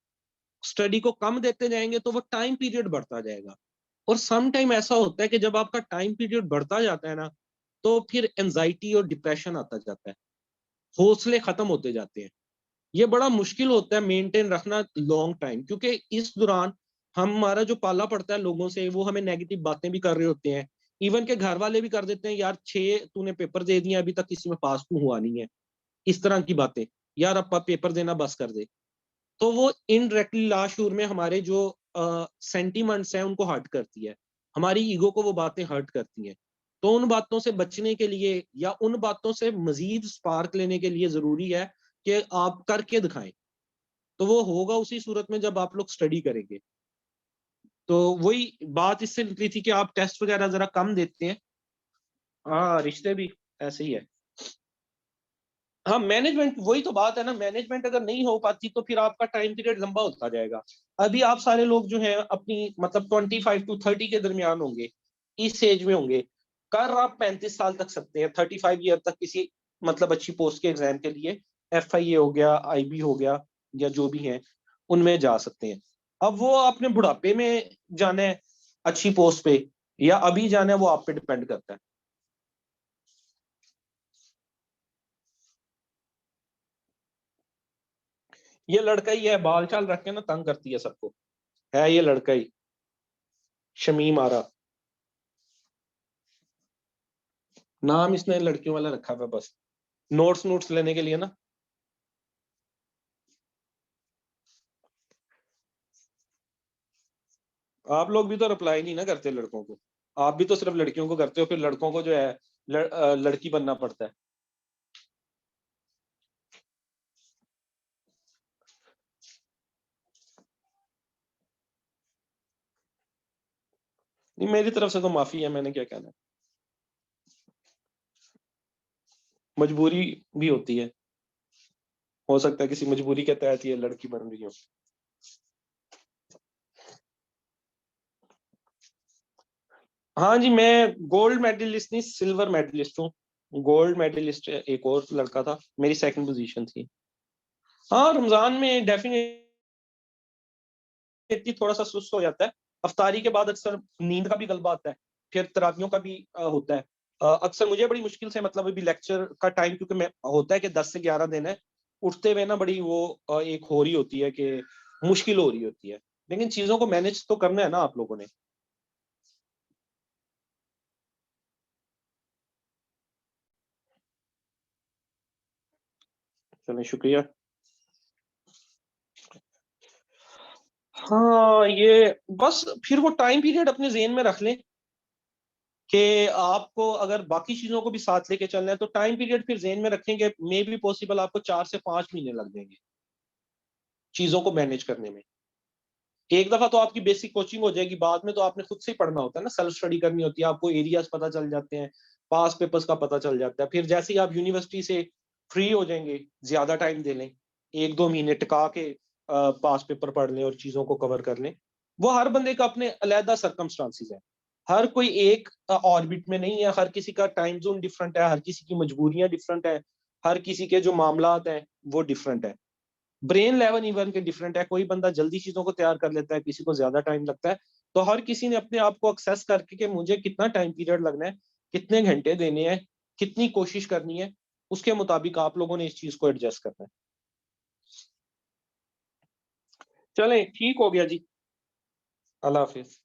स्टडी को कम देते जाएंगे तो वो टाइम पीरियड बढ़ता जाएगा। और सम टाइम ऐसा होता है कि जब आपका टाइम पीरियड बढ़ता जाता है ना, तो फिर एंजाइटी और डिप्रेशन आता जाता है, हौसले खत्म होते जाते हैं। ये बड़ा मुश्किल होता है मेंटेन रखना लॉन्ग टाइम, क्योंकि इस दौरान हमारा जो पाला पड़ता है लोगों से, वो हमें नेगेटिव बातें भी कर रहे होते हैं। इवन के घर वाले भी कर देते हैं, यार 6 तूने पेपर दे दिए, अभी तक किसी में पास तू हुआ नहीं है, इस तरह की बातें। यार अब पेपर देना बस कर दे। तो वो इनडायरेक्टली लाशूर में हमारे जो सेंटिमेंट्स हैं उनको हर्ट करती है, हमारी ईगो को वो बातें हर्ट करती हैं। तो उन बातों से बचने के लिए या उन बातों से मजीद स्पार्क लेने के लिए जरूरी है कि आप करके दिखाएं। तो वो होगा उसी सूरत में जब आप लोग स्टडी करेंगे। तो वही बात इससे निकली थी कि आप टेस्ट वगैरह जरा कम देते हैं। हाँ, रिश्ते भी ऐसे ही है। हाँ, मैनेजमेंट, वही तो बात है ना, मैनेजमेंट अगर नहीं हो पाती तो फिर आपका टाइम पीरियड लंबा होता जाएगा। अभी आप सारे लोग जो हैं अपनी मतलब 25 to 30 के दरमियान होंगे, इस एज में होंगे। कर आप 35 साल तक सकते हैं, 35 ईयर तक किसी मतलब अच्छी पोस्ट के एग्जाम के लिए, FIA हो गया, IB हो गया, या जो भी है उनमें जा सकते हैं। अब वो अपने बुढ़ापे में जाना है अच्छी पोस्ट पे, या अभी जाना है, वो आप पे डिपेंड करता है। ये लड़का ही है, बाल चाल रख के ना तंग करती है सबको। है ये लड़का ही, शमीम आरा। नाम इसने लड़कियों वाला रखा हुआ बस, नोट्स नोट्स लेने के लिए ना। आप लोग भी तो रिप्लाई नहीं ना करते लड़कों को, आप भी तो सिर्फ लड़कियों को करते हो, फिर लड़कों को जो है लड़की बनना पड़ता है। नहीं, मेरी तरफ से तो माफी है, मैंने क्या कहना है। मजबूरी भी होती है, हो सकता है किसी मजबूरी के तहत ये लड़की बन रही हो। हाँ जी, मैं गोल्ड मेडलिस्ट नहीं, सिल्वर मेडलिस्ट हूँ। गोल्ड मेडलिस्ट एक और लड़का था, मेरी सेकंड पोजीशन थी। हाँ, रमजान में डेफिनेटली थोड़ा सा सुस्त हो जाता है। अफ्तारी के बाद अक्सर नींद का भी गलबा आता है, फिर तरावियों का भी होता है। अक्सर मुझे बड़ी मुश्किल से मतलब अभी लेक्चर का टाइम, क्योंकि मैं होता है कि 10 से 11 दिन है, उठते हुए ना बड़ी वो एक हो रही होती है कि मुश्किल हो रही होती है। लेकिन चीजों को मैनेज तो करना है ना आप लोगों ने। चलिए, शुक्रिया। हाँ, ये बस फिर वो टाइम पीरियड अपने जेहन में रख लें कि आपको अगर बाकी चीजों को भी साथ लेके चलना है, तो टाइम पीरियड फिर जेहन में रखेंगे, मे भी पॉसिबल आपको 4 से 5 महीने लग जाएंगे चीजों को मैनेज करने में। एक दफा तो आपकी बेसिक कोचिंग हो जाएगी, बाद में तो आपने खुद से ही पढ़ना होता है ना, सेल्फ स्टडी करनी होती है, आपको एरियाज पता चल जाते हैं, पास पेपर्स का पता चल जाता है। फिर जैसे ही आप यूनिवर्सिटी से फ्री हो जाएंगे, ज्यादा टाइम दे लें, 1-2 महीने टिका के पास पेपर पढ़ लें और चीजों को कवर कर लें। वो हर बंदे का अपने अलहदा सर्कमस्टांसिस है, हर कोई एक ऑर्बिट में नहीं है, हर किसी का टाइम जोन डिफरेंट है, हर किसी की मजबूरियां डिफरेंट है, हर किसी के जो मामलात हैं वो डिफरेंट है, ब्रेन लेवल इवन के डिफरेंट है। कोई बंदा जल्दी चीजों को तैयार कर लेता है, किसी को ज्यादा टाइम लगता है। तो हर किसी ने अपने आप को एक्सेस करके कि मुझे कितना टाइम पीरियड लगना है, कितने घंटे देने हैं, कितनी कोशिश करनी है, उसके मुताबिक आप लोगों ने इस चीज को एडजस्ट करना है। चलें, ठीक हो गया जी। अल्लाह हाफिज।